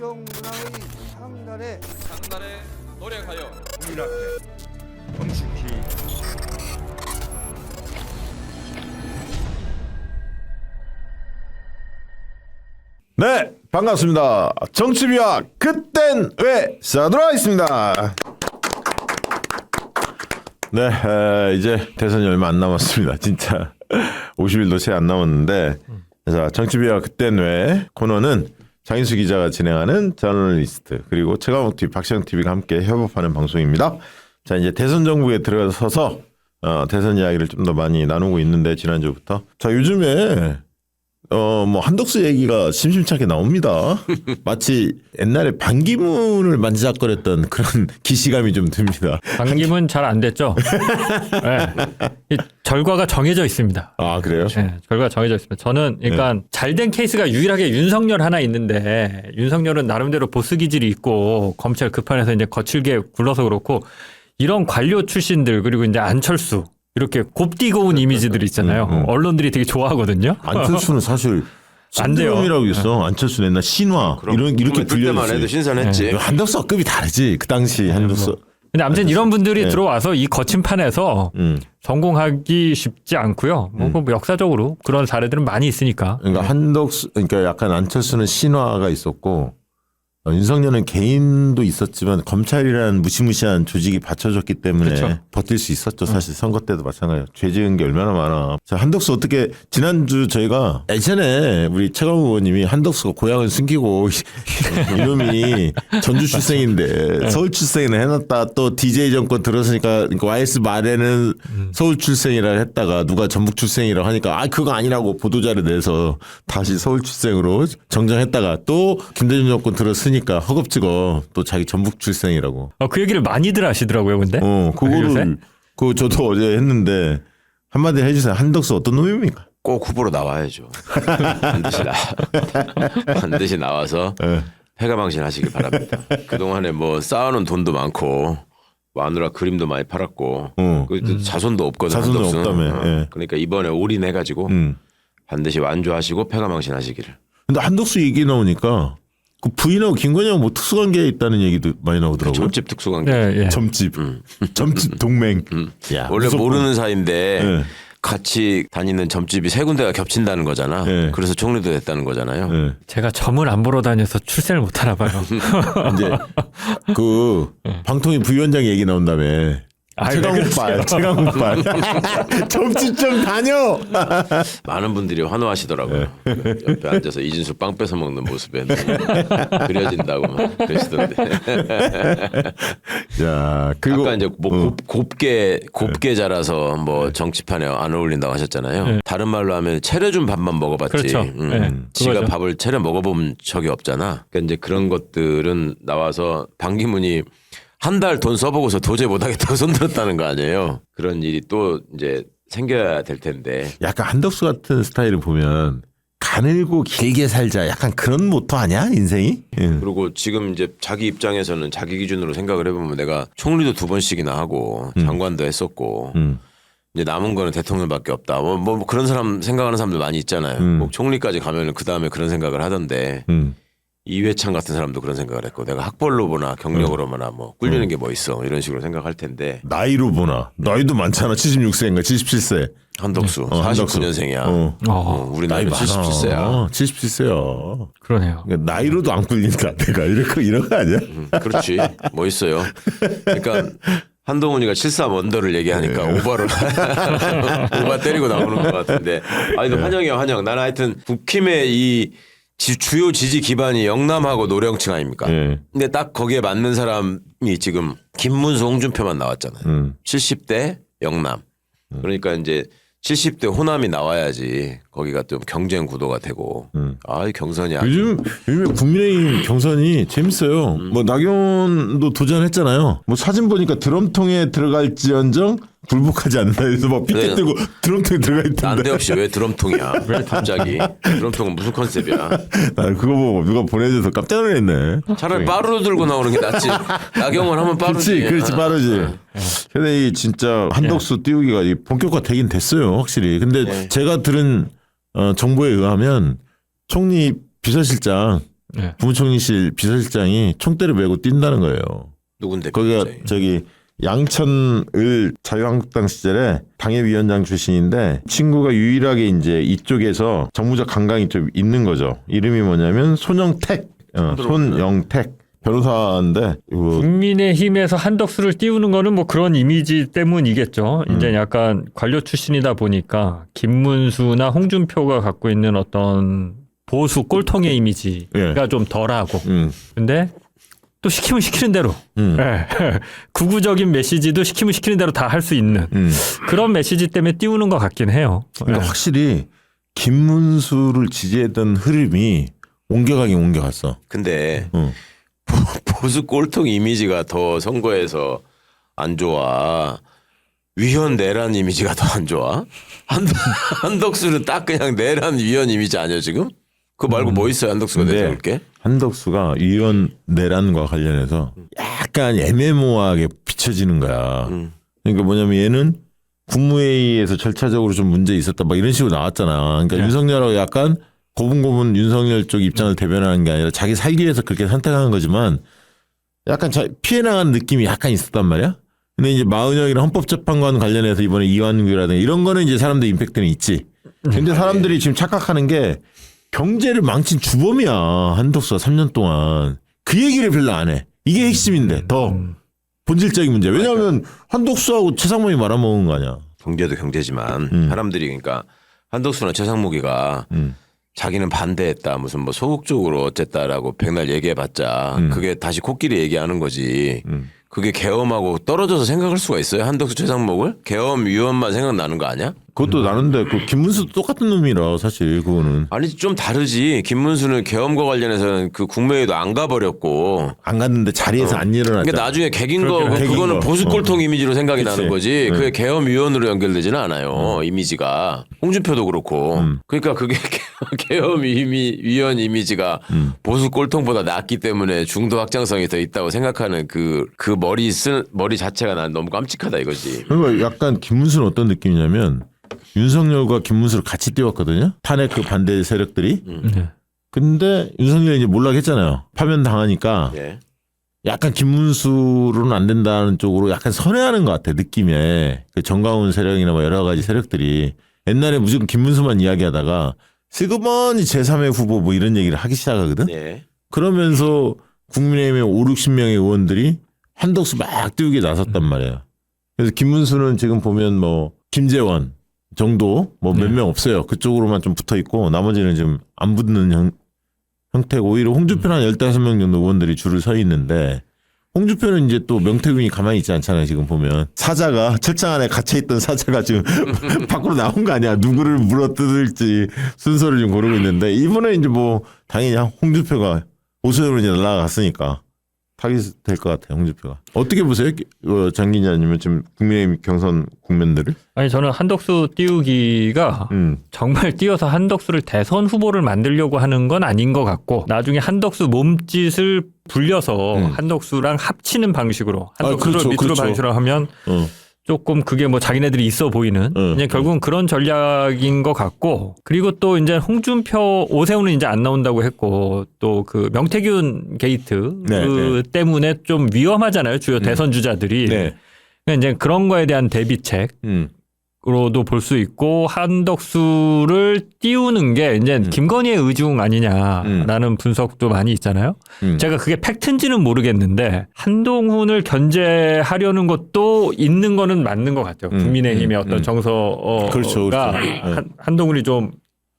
문정문화의 상달에 노력하여 국민 앞에 정숙히 네, 반갑습니다. 정치비와 그땐 왜 사들어 있습니다. 네, 이제 대선이 얼마 안 남았습니다. 진짜 50일도 채 안 남았는데, 자, 정치비와 그땐 왜 코너는 장인수 기자가 진행하는 저널리스트 그리고 최강욱TV, 박시영TV가 함께 협업하는 방송입니다. 자, 이제 대선 정국에 들어서서 대선 이야기를 좀 더 많이 나누고 있는데 지난주부터 자, 요즘에 뭐 한덕수 얘기가 심심찮게 나옵니다. 마치 옛날에 반기문을 만지작거렸던 그런 기시감이 좀 듭니다. 반기문 잘 안 됐죠. 네. 이 결과가 정해져 있습니다. 아, 그래요? 네, 결과가 정해져 있습니다. 저는 그러니까 잘 된 케이스가 유일하게 윤석열 하나 있는데 윤석열은 나름대로 보스 기질이 있고 검찰 그 판에서 이제 거칠게 굴러서 그렇고 이런 관료 출신들 그리고 이제 안철수 이렇게 곱디고 온 이미지들 있잖아요. 언론들이 되게 좋아하거든요. 안철수는 사실 안 돼요. 신드롬이라고 있어. 안철수는 옛날 신화 이렇게 불려만 해도 불려졌지. 신선했지. 한덕수가 급이 다르지. 그 당시 한덕수. 근데 아무튼 이런 분들이 들어와서 이 거친 판에서 성공하기 쉽지 않고요. 뭐 역사적으로 그런 사례들은 많이 있으니까. 그러니까 한덕수, 그러니까 약간 안철수는 신화가 있었고 윤석열은 개인도 있었지만 검찰이라는 무시무시한 조직이 받쳐줬기 때문에 그렇죠. 버틸 수 있었죠. 사실 선거 때도 마찬가지예요. 죄 지은 게 얼마나 많아. 자, 한덕수 어떻게 지난주 저희가 예전에 우리 최강욱 의원님이 한덕수가 고향을 숨기고 이놈이 전주 출생인데 서울 출생이나 해놨다 또 DJ 정권 들었으니까 그러니까 YS 말에는 서울 출생이라 했다가 누가 전북 출생이라고 하니까 아 그거 아니라고 보도자료 내서 다시 서울 출생으로 정정했다가 또 김대중 정권 들었으니까 허겁지겁 또 자기 전북 출생이라고. 그 얘기를 많이들 하시더라고요, 근데. 그거를 저도 어제 했는데 한마디 해주세요. 한덕수 어떤 놈입니까? 꼭 후보로 나와야죠. 반드시 나와서 패가망신하시길 바랍니다. 그동안에 뭐 쌓아놓은 돈도 많고 마누라 그림도 많이 팔았고 그 자손도 없거든. 자손도 한덕수는. 없다며. 예. 그러니까 이번에 올인해가지고 반드시 완주하시고 패가망신하시기를. 근데 한덕수 얘기 나오니까 그 부인하고 김건희하고 뭐 특수관계에 있다는 얘기도 많이 나오더라고요. 점집 특수관계. 예. 점집. 점집 동맹. 야, 원래 무섭고. 모르는 사이인데 예. 같이 다니는 점집이 세 군데가 겹친다는 거잖아. 예. 그래서 총리도 됐다는 거잖아요. 예. 제가 점을 안 보러 다녀서 출세를 못 하나 봐요. 이제 그 방통위 부위원장 얘기 나온다며. 최강욱발. 점집 좀 다녀. 많은 분들이 환호하시더라고요. 옆에 앉아서 이진수 빵 뺏어 먹는 모습에 그려진다고 막 그러시던데. 자, 그리고 아까 이제 뭐 곱게 자라서 뭐 정치판에 안 어울린다고 하셨잖아요. 다른 말로 하면 차려 준 밥만 먹어봤지. 그렇죠. 지가 그거죠. 밥을 차려 먹어본 적이 없잖아. 그러니까 이제 그런 것들은 나와서 반기문이 한 달 돈 써보고서 도저히 못하겠다고 손들었다는 거 아니에요. 그런 일이 또 이제 생겨야 될 텐데. 약간 한덕수 같은 스타일을 보면 가늘고 길게 살자 약간 그런 모토 아니야 인생이? 그리고 지금 이제 자기 입장에서는 자기 기준으로 생각을 해보면 내가 총리도 2번씩이나 하고 장관도 했었고 이제 남은 거는 대통령밖에 없다. 뭐 그런 사람 생각하는 사람들 많이 있잖아요. 뭐 총리까지 가면은 그 다음에 그런 생각을 하던데 이회창 같은 사람도 그런 생각을 했고 내가 학벌로 보나 경력으로 보나 뭐 꿀리는 게 뭐 있어 이런 식으로 생각할 텐데 나이로 보나 나이도 많잖아. 76세인가 77세. 한덕수 한덕수. 49년생이야. 우리 나이는 77세야. 77세야. 그러네요. 나이로도 안 꿀린다. 내가 이런 거 아니야? 그렇지. 뭐 있어요. 그러니까 한동훈이가 73 원더를 얘기하니까 오버를 오버 때리고 나오는 것 같은데. 아니 환영이야 환영. 나는 하여튼 국힘의 이 주요 지지 기반이 영남하고 노령층 아닙니까? 근데 딱 거기에 맞는 사람이 지금 김문수 홍준표만 나왔잖아요. 70대 영남. 그러니까 이제 70대 호남이 나와야지 거기가 좀 경쟁 구도가 되고 이 경선이 요즘에 국민의힘 경선이 재밌어요. 뭐 나경원도 도전했잖아요. 뭐 사진 보니까 드럼통에 들어갈지언정 굴복하지 않는다. 그래서 막 삐뚤 뜨고 드럼통에 들어가 있던데. 난데없이 왜 드럼통이야? 왜 갑자기? 드럼통은 무슨 컨셉이야? 나 그거 보고 누가 보내줘서 깜짝 놀랐네. 차라리 빠루로 들고 나오는 게 낫지. 나경원 하면 빠루지. 그렇지 빠르지. 근데 이 진짜 한덕수 띄우기가 본격화 되긴 됐어요, 확실히. 근데 제가 들은 정보에 의하면 총리 비서실장 네. 국무총리실 비서실장이 총대를 메고 뛴다는 거예요. 누군데? 거기가 비서실장이? 저기 양천을 자유한국당 시절에 당협위원장 출신인데 친구가 유일하게 이제 이쪽에서 정무적 감각이 좀 있는 거죠. 이름이 뭐냐면 손영택 변호사인데 국민의힘에서 한덕수를 띄우는 거는 뭐 그런 이미지 때문이겠죠. 이제 약간 관료 출신이다 보니까 김문수나 홍준표가 갖고 있는 어떤 보수 꼴통의 이미지가 예. 좀 덜하고. 근데 또 시키면 시키는 대로 예. 구구적인 메시지도 시키면 시키는 대로 다 할 수 있는 그런 메시지 때문에 띄우는 것 같긴 해요. 그러니까 예. 확실히 김문수를 지지했던 흐름이 옮겨갔어. 근데 보수 꼴통 이미지가 더 선거에서 안 좋아. 위헌 내란 이미지가 더 안 좋아. 한덕수는 딱 그냥 내란 위헌 이미지 아니야 지금? 그거 말고 뭐 있어요 한덕수가 근데 내세울 게? 한덕수가 위헌 내란과 관련해서 약간 애매모호하게 비춰지는 거야. 그러니까 뭐냐면 얘는 국무회의에서 절차적으로 좀 문제 있었다 막 이런 식으로 나왔잖아. 그러니까 윤석열하고 약간 고분고분 윤석열 쪽 입장을 대변하는 게 아니라 자기 살기 위해서 그렇게 선택하는 거지만 약간 피해 나가는 느낌이 약간 있었단 말이야. 근데 이제 마은영이랑 헌법재판관 관련해서 이번에 이완규라든가 이런 거는 이제 사람들 임팩트는 있지. 근데 사람들이 지금 착각하는 게 경제를 망친 주범이야. 한덕수가 3년 동안. 그 얘기를 별로 안 해. 이게 핵심인데 더 본질적인 문제. 왜냐하면 한덕수하고 최상목이 말아먹은 거 아니야. 경제도 경제지만 사람들이 그러니까 한덕수나 최상목이가 자기는 반대했다 무슨 뭐 소극적으로 어쨌다라고 백날 얘기해봤자 그게 다시 코끼리 얘기하는 거지. 그게 계엄하고 떨어져서 생각할 수가 있어요? 한덕수 최상목을? 계엄 위원만 생각나는 거 아니야? 그것도 나는데 그 김문수도 똑같은 놈이라 사실 그거는. 아니 좀 다르지. 김문수는 계엄과 관련해서는 그 국무회의도 안 가버렸고 안 갔는데 자리에서 안 일어났잖아. 그러니까 나중에 객인 거 객인 그거는 거. 보수 꼴통 이미지로 생각이 그치. 나는 거지. 그게 계엄 위원으로 연결되지는 않아요. 이미지가. 홍준표도 그렇고. 그러니까 그게 계엄 위원 이미지가 보수 꼴통보다 낫기 때문에 중도 확장성이 더 있다고 생각하는 그 머리 자체가 난 너무 깜찍하다 이거지. 그러니까 약간 김문수는 어떤 느낌이냐면 윤석열과 김문수를 같이 띄웠거든요. 탄핵 그 반대 세력들이. 네. 근데 윤석열이 이제 몰락했잖아요. 파면 당하니까 예. 약간 김문수로는 안 된다는 쪽으로 약간 선회하는 것 같아. 느낌에 그 정강훈 세력이나 뭐 여러 가지 세력들이 옛날에 무조건 김문수만 이야기하다가 슬그머니 제3의 후보 뭐 이런 얘기를 하기 시작하거든. 예. 그러면서 국민의힘의 5, 60명의 의원들이 한덕수 막 띄우게 나섰단 말이에요. 그래서 김문수는 지금 보면 뭐 김재원 정도 뭐 몇 명 없어요. 그쪽으로만 좀 붙어 있고 나머지는 지금 안 붙는 형태고 오히려 홍준표는 한 15명 정도 의원들이 줄을 서 있는데 홍준표는 이제 또 명태균이 가만히 있지 않잖아요. 지금 보면 사자가 철장 안에 갇혀있던 사자가 지금 밖으로 나온 거 아니야. 누구를 물어뜯을지 순서를 좀 고르고 있는데 이번에 이제 뭐 당연히 홍준표가 오선으로 이제 날아갔으니까 타깃 될 것 같아요. 홍준표가. 어떻게 보세요? 장 기자님은 지금 국민의힘 경선 국면들을? 아니 저는 한덕수 띄우기가 정말 띄어서 한덕수를 대선 후보를 만들려고 하는 건 아닌 것 같고 나중에 한덕수 몸짓을 불려서 한덕수랑 합치는 방식으로 한덕수를 그렇죠, 밑으로 그렇죠. 방식으로 하면 조금 그게 뭐 자기네들이 있어 보이는 그냥 결국은 그런 전략인 것 같고 그리고 또 이제 홍준표 오세훈은 이제 안 나온다고 했고 또 그 명태균 게이트 네, 그 때문에 좀 위험하잖아요 주요 대선 주자들이 네. 그러니까 이제 그런 거에 대한 대비책 로도 볼 수 있고 한덕수를 띄우는 게 이제 김건희의 의중 아니냐라는 분석도 많이 있잖아요. 제가 그게 팩트인지는 모르겠는데 한동훈을 견제하려는 것도 있는 거는 맞는 것 같아요. 국민의힘의 어떤 정서가 그렇죠, 그렇죠. 한동훈이 좀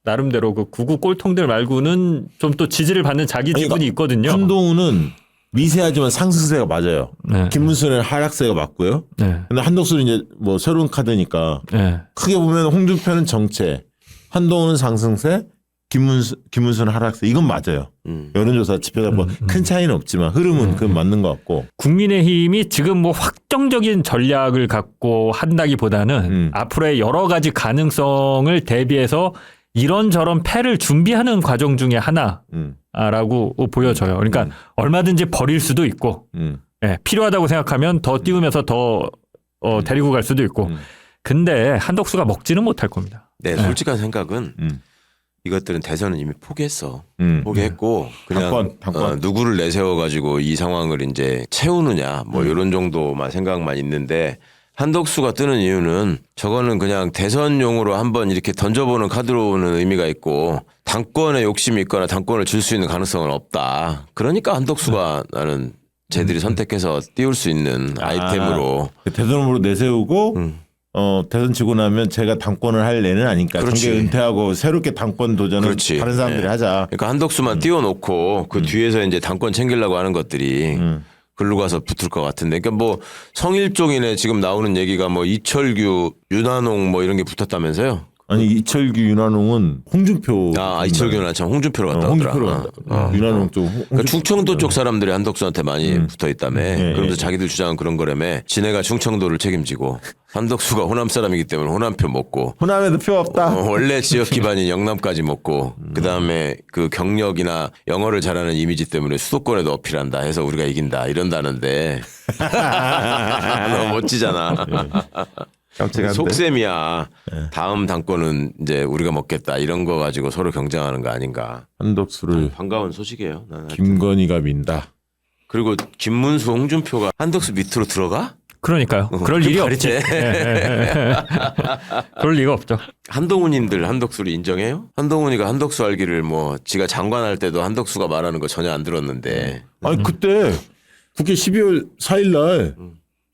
나름대로 그 구구 꼴통들 말고는 좀 또 지지를 받는 자기 지분이 그러니까 있거든요. 한동훈은 미세하지만 상승세가 맞아요. 네. 김문수는 하락세가 맞고요. 네. 근데 한덕수는 이제 뭐 새로운 카드니까 네. 크게 보면 홍준표는 정체, 한동훈은 상승세, 김문수는 하락세. 이건 맞아요. 여론조사 지표가 뭐 큰 차이는 없지만 흐름은 그건 맞는 것 같고. 국민의힘이 지금 뭐 확정적인 전략을 갖고 한다기보다는 앞으로의 여러 가지 가능성을 대비해서 이런저런 패를 준비하는 과정 중에 하나라고 보여져요. 그러니까 얼마든지 버릴 수도 있고 예, 필요하다고 생각하면 더 띄우면서 더 데리고 갈 수도 있고 근데 한덕수가 먹지는 못할 겁니다. 네, 솔직한 생각은 이것들은 대선은 이미 포기했어. 음. 포기했고 그냥 당권. 누구를 내세워 가지고 이 상황을 이제 채우느냐 뭐 이런 정도만 생각만 있는데 한덕수가 뜨는 이유는 저거는 그냥 대선용으로 한번 이렇게 던져보는 카드로는 의미가 있고 당권에 욕심이 있거나 당권을 줄 수 있는 가능성은 없다. 그러니까 한덕수가 나는 쟤들이 선택해서 띄울 수 있는 아이템으로 대선 후보로 내세우고 대선 치고 나면 제가 당권을 할 애는 아니까 그렇지. 정계 은퇴하고 새롭게 당권 도전을 그렇지. 다른 사람들이 네. 하자. 그러니까 한덕수만 띄워놓고 그 뒤에서 이제 당권 챙기려고 하는 것들이 글로 가서 붙을 것 같은데. 그러니까 뭐 성일종이네 지금 나오는 얘기가 뭐 이철규, 윤한홍 뭐 이런 게 붙었다면서요? 아니 이철규 윤한홍은 홍준표. 이철규는 참 홍준표로 갔다 홍준표로 오더라. 갔다. 윤한홍 쪽. 그러니까 충청도 쪽 사람들이 한덕수한테 많이 붙어 있다며. 예, 그러면서 예. 자기들 주장은 그런 거라며. 지네가 충청도를 책임지고 한덕수가 호남 사람이기 때문에 호남표 먹고 호남에도 표 없다. 원래 지역 기반인 영남까지 먹고 그다음에 그 경력이나 영어를 잘하는 이미지 때문에 수도권에도 어필한다 해서 우리가 이긴다 이런다는데 너무 멋지잖아. 깜찍한데. 속셈이야. 다음 당권은 이제 우리가 먹겠다 이런 거 가지고 서로 경쟁하는 거 아닌가. 한덕수를 반가운 소식이에요. 나는. 김건희가 민다. 그리고 김문수, 홍준표가 한덕수 밑으로 들어가? 그러니까요. 그럴 일이 없지. 말이지. 그럴 리가 없죠. 한동훈님들 한덕수를 인정해요? 한동훈이가 한덕수 알기를 뭐 지가 장관할 때도 한덕수가 말하는 거 전혀 안 들었는데. 아니 그때 국회 12월 4일 날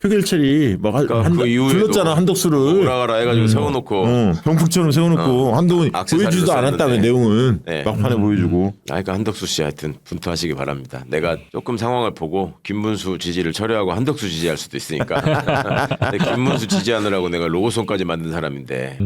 표결철이 막 그러니까 그 이후에도 불렀잖아 한덕수를. 오라가라 해가지고 세워놓고. 병풍처럼 세워놓고 한동훈이 악세사리로 보여주지도 않았다며 썼는데. 내용은 네. 막판에 보여주고. 그러니까 한덕수 씨 하여튼 분투하시기 바랍니다. 내가 조금 상황을 보고 김문수 지지를 철회하고 한덕수 지지할 수도 있으니까. 근데 김문수 지지하느라고 내가 로고송까지 만든 사람인데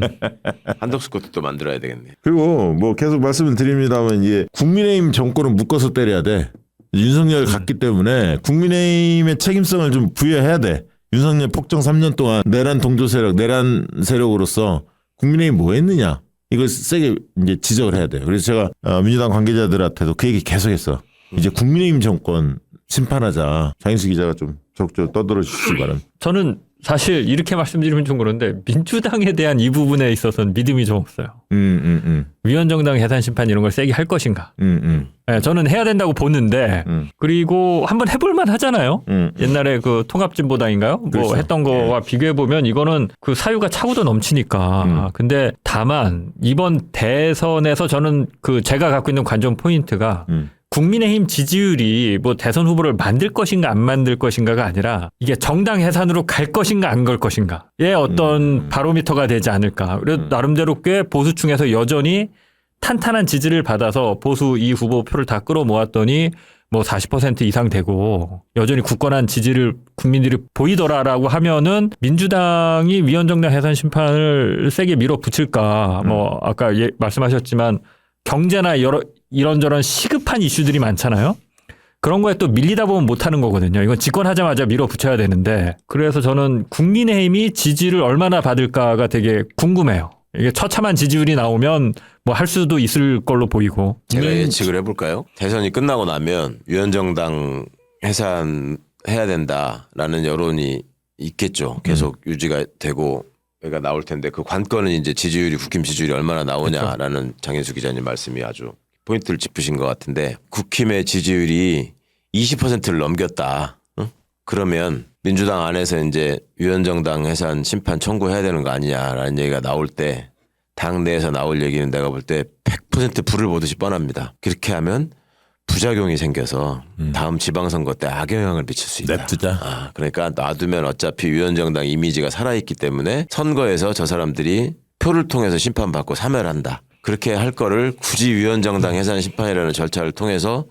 한덕수 것도 또 만들어야 되겠네. 그리고 뭐 계속 말씀을 드립니다만 이게 국민의힘 정권은 묶어서 때려야 돼. 윤석열 갔기 때문에 국민의힘의 책임성을 좀 부여해야 돼. 윤석열 폭정 3년 동안 내란 동조 세력, 내란 세력으로서 국민의힘 뭐 했느냐. 이걸 세게 이제 지적을 해야 돼요. 그래서 제가 민주당 관계자들한테도 그 얘기 계속했어. 이제 국민의힘 정권 심판하자. 장인수 기자가 좀 적극적으로 떠들어 주시기 바랍니다. 저는 사실 이렇게 말씀드리면 좀 그런데 민주당에 대한 이 부분에 있어서는 믿음이 좀 없어요. 위원정당 해산 심판 이런 걸 세게 할 것인가. 네, 저는 해야 된다고 보는데 그리고 한번 해볼만 하잖아요. 옛날에 그 통합진보당인가요? 뭐 그렇죠. 했던 거와 비교해 보면 이거는 그 사유가 차고도 넘치니까. 근데 다만 이번 대선에서 저는 그 제가 갖고 있는 관전 포인트가 국민의힘 지지율이 뭐 대선 후보를 만들 것인가 안 만들 것인가가 아니라 이게 정당 해산으로 갈 것인가 안 갈 것인가의 어떤 바로미터가 되지 않을까. 그래서 나름대로 꽤 보수층에서 여전히 탄탄한 지지를 받아서 보수 이 후보 표를 다 끌어모았더니 뭐 40% 이상 되고 여전히 굳건한 지지를 국민들이 보이더라라고 하면은 민주당이 위원정당 해산 심판을 세게 밀어붙일까. 뭐 아까 말씀하셨지만 경제나 여러 이런저런 시급한 이슈들이 많잖아요. 그런 거에 또 밀리다 보면 못하는 거거든요. 이건 집권하자마자 밀어붙여야 되는데 그래서 저는 국민의힘이 지지를 얼마나 받을까가 되게 궁금해요. 이게 처참한 지지율이 나오면 뭐 할 수도 있을 걸로 보이고. 제가 예측을 해볼까요? 대선이 끝나고 나면 위원정당 해산해야 된다라는 여론이 있겠죠. 계속 유지가 되고 가 나올 텐데 그 관건은 이제 지지율이 국힘 지지율이 얼마나 나오냐라는 장인수 기자님 말씀이 아주 포인트를 짚으신 것 같은데 국힘의 지지율이 20%를 넘겼다. 응? 그러면 민주당 안에서 이제 위원정당 해산 심판 청구해야 되는 거 아니냐라는 얘기가 나올 때 당내에서 나올 얘기는 내가 볼 때 100% 불을 보듯이 뻔합니다. 그렇게 하면 부작용이 생겨서 다음 지방선거 때 악영향을 미칠 수 있다. 냅두자. 그러니까 놔두면 어차피 위원정당 이미지가 살아있기 때문에 선거에서 저 사람들이 표를 통해서 심판받고 사멸한다. 그렇게 할 거를 굳이 위원정당 해산 심판이라는 절차를 통해서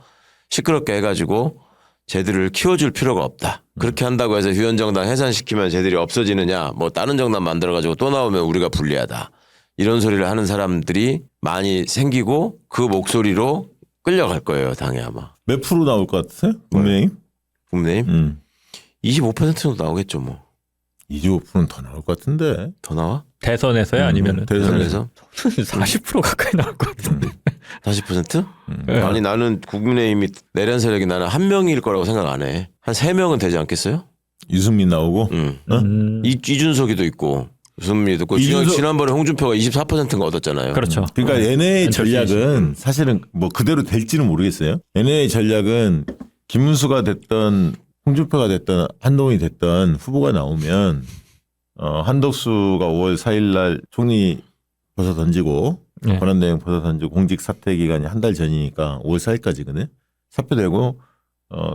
시끄럽게 해가지고 쟤들을 키워줄 필요가 없다. 그렇게 한다고 해서 위원정당 해산시키면 쟤들이 없어지느냐. 뭐 다른 정당 만들어가지고 또 나오면 우리가 불리하다. 이런 소리를 하는 사람들이 많이 생기고 그 목소리로 끌려갈 거예요. 당에 아마. 몇 프로 나올 것 같으세요? 국민의힘? 국민의힘? 25%도 나오겠죠 뭐. 25%는 더 나올 것 같은데. 더 나와? 대선에서요? 아니면은? 대선에서? 40% 가까이 나올 것 같은데. 40%? 아니 나는 국민의힘이 내란 세력이 나는 한 명일 거라고 생각 안 해. 한 3명은 되지 않겠어요? 유승민 나오고. 이준석이도 있고 유승민도 그 지난번에 홍준표가 24%인가 얻었잖아요. 그렇죠. 그러니까 NA 전략은 전략은 사실은 뭐 그대로 될지는 모르겠어요. NA 전략은 김문수가 됐던 홍준표가 됐던 한동훈이 됐던 후보가 나오면 한덕수가 5월 4일날 총리 벗어 던지고 네. 권한대행 벗어 던지고 공직 사퇴 기간이 한 달 전이니까 5월 4일까지거든. 사표되고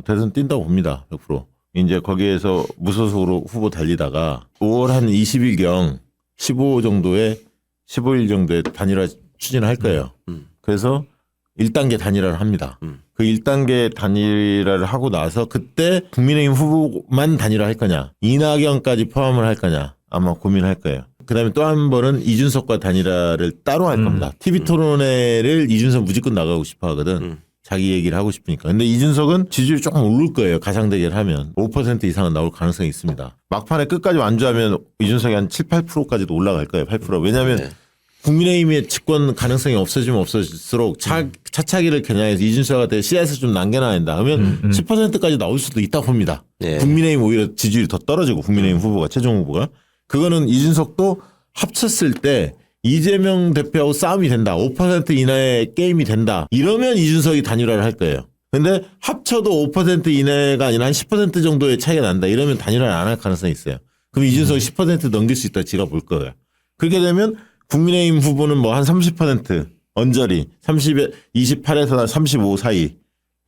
대선 뛴다고 봅니다. 100%. 이제 거기에서 무소속으로 후보 달리다가 5월 한 20일경 15일 정도에 단일화 추진을 할 거예요. 그래서 1단계 단일화를 합니다. 그 1단계 단일화를 하고 나서 그때 국민의힘 후보만 단일화할 거냐, 이낙연까지 포함을 할 거냐 아마 고민할 거예요. 그다음에 또 한 번은 이준석과 단일화를 따로 할 겁니다. TV 토론회를 이준석 무조건 나가고 싶어 하거든. 자기 얘기를 하고 싶으니까. 근데 이준석은 지지율이 조금 오를 거예요. 가상대결 하면. 5% 이상은 나올 가능성이 있습니다. 막판에 끝까지 완주하면 이준석이 한 7, 8%까지도 올라갈 거예요. 8%. 왜냐하면 네. 국민의힘의 집권 가능성이 없어지면 없어질수록 차차기를 겨냥해서 이준석한테 씨앗을 좀 남겨놔야 한다. 그러면 10%까지 나올 수도 있다고 봅니다. 네. 국민의힘 오히려 지지율이 더 떨어지고 국민의힘 후보가 최종 후보가. 그거는 이준석도 합쳤을 때 이재명 대표하고 싸움이 된다. 5% 이내의 게임이 된다. 이러면 이준석이 단일화를 할 거예요. 근데 합쳐도 5% 이내가 아니라 한 10% 정도의 차이가 난다. 이러면 단일화를 안 할 가능성이 있어요. 그럼 이준석이 10% 넘길 수 있다. 지가 볼 거예요. 그렇게 되면 국민의힘 후보는 뭐 한 30% 언저리 28에서 35 사이.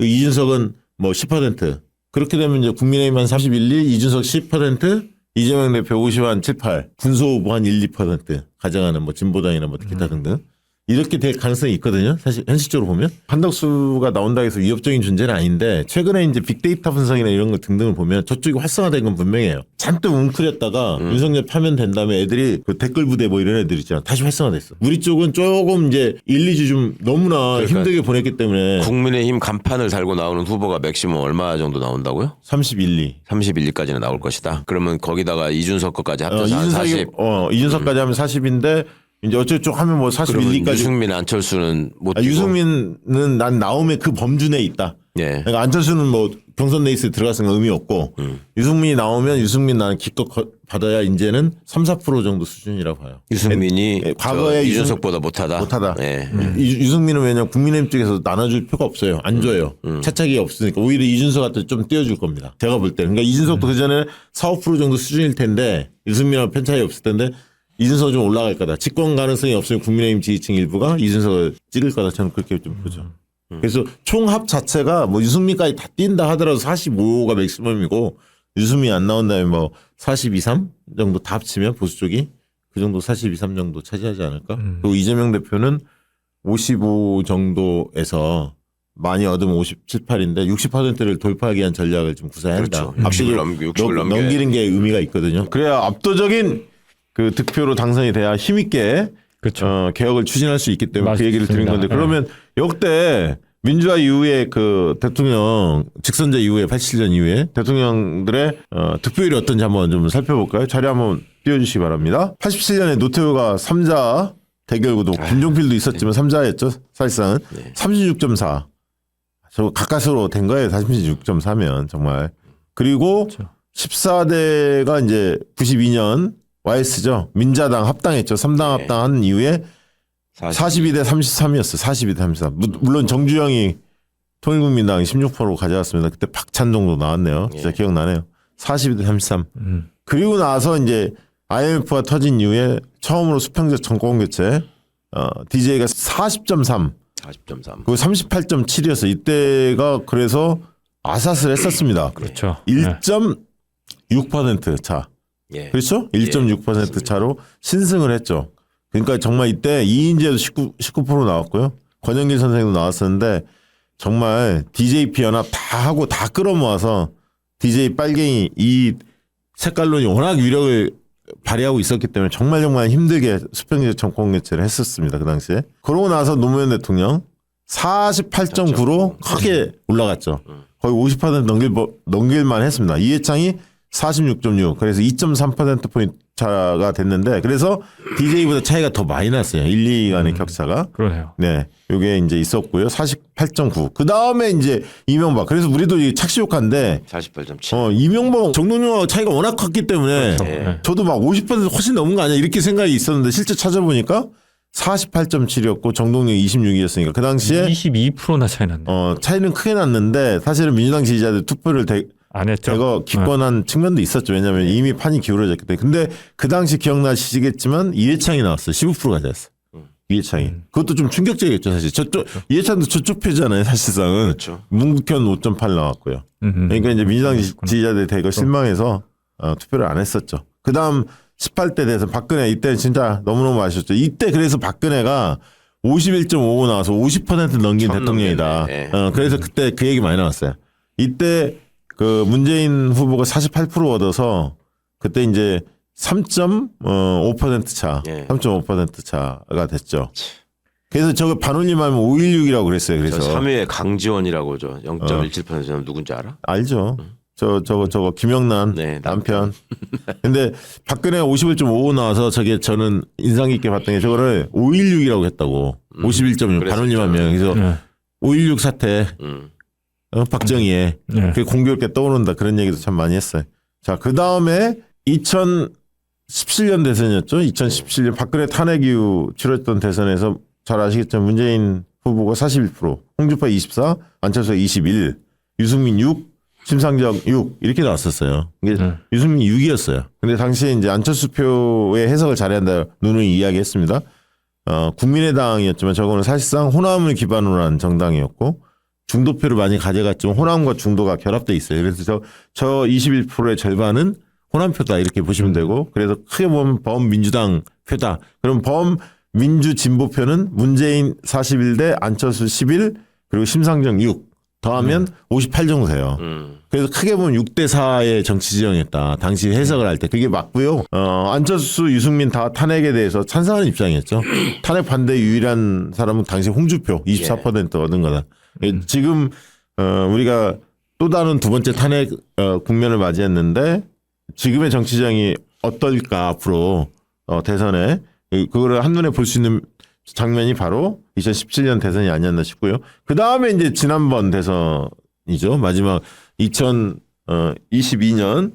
이준석은 뭐 10%. 그렇게 되면 이제 국민의힘 한 31, 2, 이준석 10%, 이재명 대표 50한 7, 8, 군소 후보 한 1, 2% 가져가는 뭐 진보당이나 뭐 기타 등등. 이렇게 될 가능성이 있거든요. 사실 현실적으로 보면 한덕수가 나온다고 해서 위협적인 존재는 아닌데 최근에 이제 빅데이터 분석이나 이런 거 등등을 보면 저쪽이 활성화된 건 분명해요. 잔뜩 웅크렸다가 윤석열 파면 된 다음에 애들이 그 댓글 부대 뭐 이런 애들 있잖아. 다시 활성화됐어. 우리 쪽은 조금 이제 1, 2주 좀 너무나 그러니까 힘들게 보냈기 때문에 국민의힘 간판을 달고 나오는 후보가 맥시멈 얼마 정도 나온다고요? 31, 2. 31까지는 나올 것이다. 그러면 거기다가 이준석 것까지 합쳐서 한 40. 이준석까지 하면 40인데 이제 어쩌고 하면 뭐 41, 2까지. 유승민, 안철수는 못 뛰고. 유승민은 난 나오면 그 범주 내에 있다. 예. 그러니까 안철수는 뭐 경선 레이스에 들어갔으니까 의미 없고 유승민이 나오면 유승민 나는 기껏 받아야 이제는 3, 4% 정도 수준이라고 봐요. 유승민이 과거에 이준석보다 못하다. 못하다. 예. 유승민은 왜냐면 국민의힘 쪽에서 나눠줄 필요가 없어요. 안 줘요. 차차기가 없으니까 오히려 이준석한테 좀 띄워줄 겁니다. 제가 볼 때. 그러니까 이준석도 그전에 4, 5% 정도 수준일 텐데 유승민하고 편 차이 없을 텐데 이준석 좀 올라갈 거다. 집권 가능성이 없으면 국민의힘 지지층 일부가 이준석을 찍을 거다. 저는 그렇게 좀 보죠. 그래서 총합 자체가 뭐 유승민까지 다 뛴다 하더라도 45가 맥시멈이고 유승민이 안 나온 다음에 뭐 42, 3 정도 다 합치면 보수 쪽이 그 정도 42, 3 정도 차지하지 않을까. 그리고 이재명 대표는 55 정도에서 많이 얻으면 57, 8인데 60%를 돌파하기 위한 전략을 좀 구사해야 한다. 그렇죠. 60을 넘기는 게 의미가 있거든요. 그래야 압도적인 그 득표로 당선이 돼야 힘있게 그렇죠. 개혁을 추진할 수 있기 때문에 그 얘기를 드린 건데 맞습니다. 그러면 역대 민주화 이후에 그 대통령 직선제 이후에 87년 이후에 대통령들의 득표율이 어떤지 한번 좀 살펴볼까요? 자료 한번 띄워주시기 바랍니다. 87년에 노태우가 3자 대결구도 김종필도 있었지만 3자였죠. 사실상은 36.4. 저 가까스로 된 거예요. 36.4면 정말. 그리고 그렇죠. 14대가 이제 92년 YS죠. 민자당 합당했죠. 3당 합당한 이후에 42대 33이었어. 42대 33. 물론 정주영이 통일국민당이 16% 가져갔습니다. 그때 박찬동도 나왔네요. 진짜 기억나네요. 42대 33. 그리고 나서 이제 IMF가 터진 이후에 처음으로 수평적 정권 교체. DJ가 40.3. 40.3. 그리고 38.7이었어. 이때가 그래서 아삿을 했었습니다. 그렇죠. 1.6% 차. 예. 그렇죠? 1.6% 차로 신승을 했죠. 그러니까 정말 이때 이인재도 19% 나왔고요. 권영길 선생도 나왔었는데 정말 DJP 연합 다 하고 다 끌어모아서 DJ 빨갱이 이 색깔론이 워낙 위력을 발휘하고 있었기 때문에 정말 힘들게 수평적 정권 교체를 했었습니다. 그 당시에. 그러고 나서 노무현 대통령 48.9로 크게 올라갔죠. 거의 50% 넘길만 했습니다. 이해창이 46.6. 그래서 2.3%포인트 차가 됐는데 그래서 DJ보다 차이가 더 많이 났어요. 1, 2위간의 격차가. 그러네요. 네, 요게 이제 있었고요. 48.9. 그 다음에 이제 이명박. 그래서 우리도 이 착시효과인데 48.7. 이명박 정동영하고 차이가 워낙 컸기 때문에 네. 저도 막 50% 훨씬 넘은 거 아니야 이렇게 생각이 있었는데 실제 찾아보니까 48.7이었고 정동영 26이었으니까 그 당시에 22%나 차이 났네. 차이는 크게 났는데 사실은 민주당 지지자들 투표를 안 했죠. 대거 기권한 측면도 있었죠. 왜냐하면 이미 판이 기울어졌기 때문에. 근데 그 당시 기억나시겠지만 이해창이 나왔어요. 15%가 됐어. 이해창이. 그것도 좀 충격적이었죠. 사실. 저쪽 이해창도 저쪽 표잖아요. 사실상은. 그렇죠. 문국현 5.8 나왔고요. 그러니까 이제 민주당 지지자들 대거 실망해서 투표를 안 했었죠. 그 다음 18대 대선 박근혜 이때는 진짜 너무너무 아쉬웠죠. 이때 그래서 박근혜가 51.55 나와서 50% 넘긴 처음 대통령이다. 넘겼네. 그래서 그때 그 얘기 많이 나왔어요. 이때 그 문재인 후보가 48% 얻어서 그때 이제 3.5% 차, 예. 3.5% 차가 됐죠. 그래서 저거 반올림하면 516이라고 그랬어요. 저 그래서 3위에 강지원이라고 0.17%는 누군지 알아? 알죠. 저거 김영란 네, 남편. 근데 박근혜가 51.55 나와서 저게 저는 인상 깊게 봤던 게 저거를 516이라고 했다고. 51.6 반올림하면 그래서 네. 516 사태 박정희의 네. 그게 공교롭게 떠오른다 그런 얘기도 참 많이 했어요. 자, 그 다음에 2017년 대선이었죠. 2017년 박근혜 탄핵 이후 치렀던 대선에서 잘 아시겠지만 문재인 후보가 41%, 홍준표 24, 안철수 21, 유승민 6, 심상정 6 이렇게 나왔었어요. 이게 유승민 6이었어요. 근데 당시에 이제 안철수 표의 해석을 잘해야 한다 누누이 이야기했습니다. 국민의당이었지만 저거는 사실상 호남을 기반으로 한 정당이었고 중도표를 많이 가져갔지만 호남과 중도가 결합돼 있어요. 그래서 저 21%의 절반은 호남표다 이렇게 보시면 되고 그래서 크게 보면 범민주당 표다. 그럼 범민주진보표는 문재인 41대 안철수 11 그리고 심상정 6 더하면 58 정도 돼요. 그래서 크게 보면 6대 4의 정치 지형이었다. 당시 해석을 할 때 그게 맞고요. 안철수, 유승민 다 탄핵에 대해서 찬성하는 입장이었죠. 탄핵 반대 유일한 사람은 당시 홍준표 24% 얻은 거다. 지금 우리가 또 다른 두 번째 탄핵 국면을 맞이했는데 지금의 정치 지형이 어떨까 앞으로 대선에 그거를 한눈에 볼 수 있는 장면이 바로 2017년 대선이 아니었나 싶고요. 그 다음에 이제 지난번 대선이죠. 마지막 2022년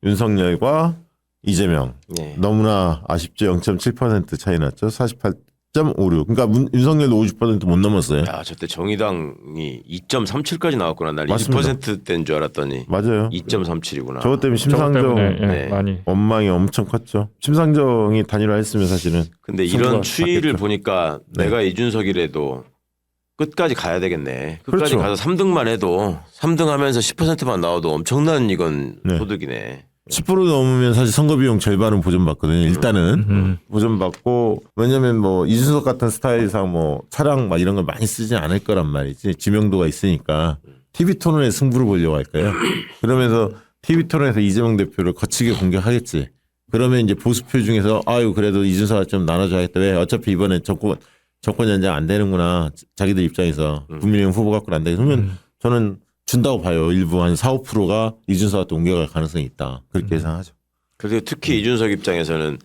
윤석열과 이재명 네. 너무나 아쉽죠. 0.7% 차이 났죠. 48.56. 그러니까 윤석열도 50% 못 넘었어요. 야, 저때 정의당이 2.37까지 나왔구나. 난 맞습니다. 20%대인 줄 알았더니 맞아요. 2.37이구나. 저것 때문에 저것 심상정 때문에 네. 많이. 원망이 엄청 컸죠. 심상정이 단일화했으면 사실은. 근데 승부가 이런 추이를 바뀌었죠. 보니까 네. 내가 이준석이라도 끝까지 가야 되겠네. 끝까지 그렇죠. 가서 3등만 해도 3등 하면서 10%만 나와도 엄청난 이건 네. 소득이네. 10% 넘으면 사실 선거 비용 절반은 보전받거든요. 일단은 보전받고 왜냐면 뭐 이준석 같은 스타일상 뭐 차량 막 이런 걸 많이 쓰지 않을 거란 말이지. 지명도가 있으니까 TV 토론에 승부를 보려고 할 거예요. 그러면서 TV 토론에서 이재명 대표를 거치게 공격하겠지. 그러면 이제 보수표 중에서 아유 그래도 이준석을 좀 나눠줘야겠다. 왜 어차피 이번에 정권 연장 안 되는구나. 자기들 입장에서 국민의힘 후보 갖고는 안 되겠다. 그러면 저는 준다고 봐요. 일부 한 4, 5%가 이준석한테 옮겨갈 가능성이 있다. 그렇게 예상하죠. 그리고 특히 이준석 입장에서는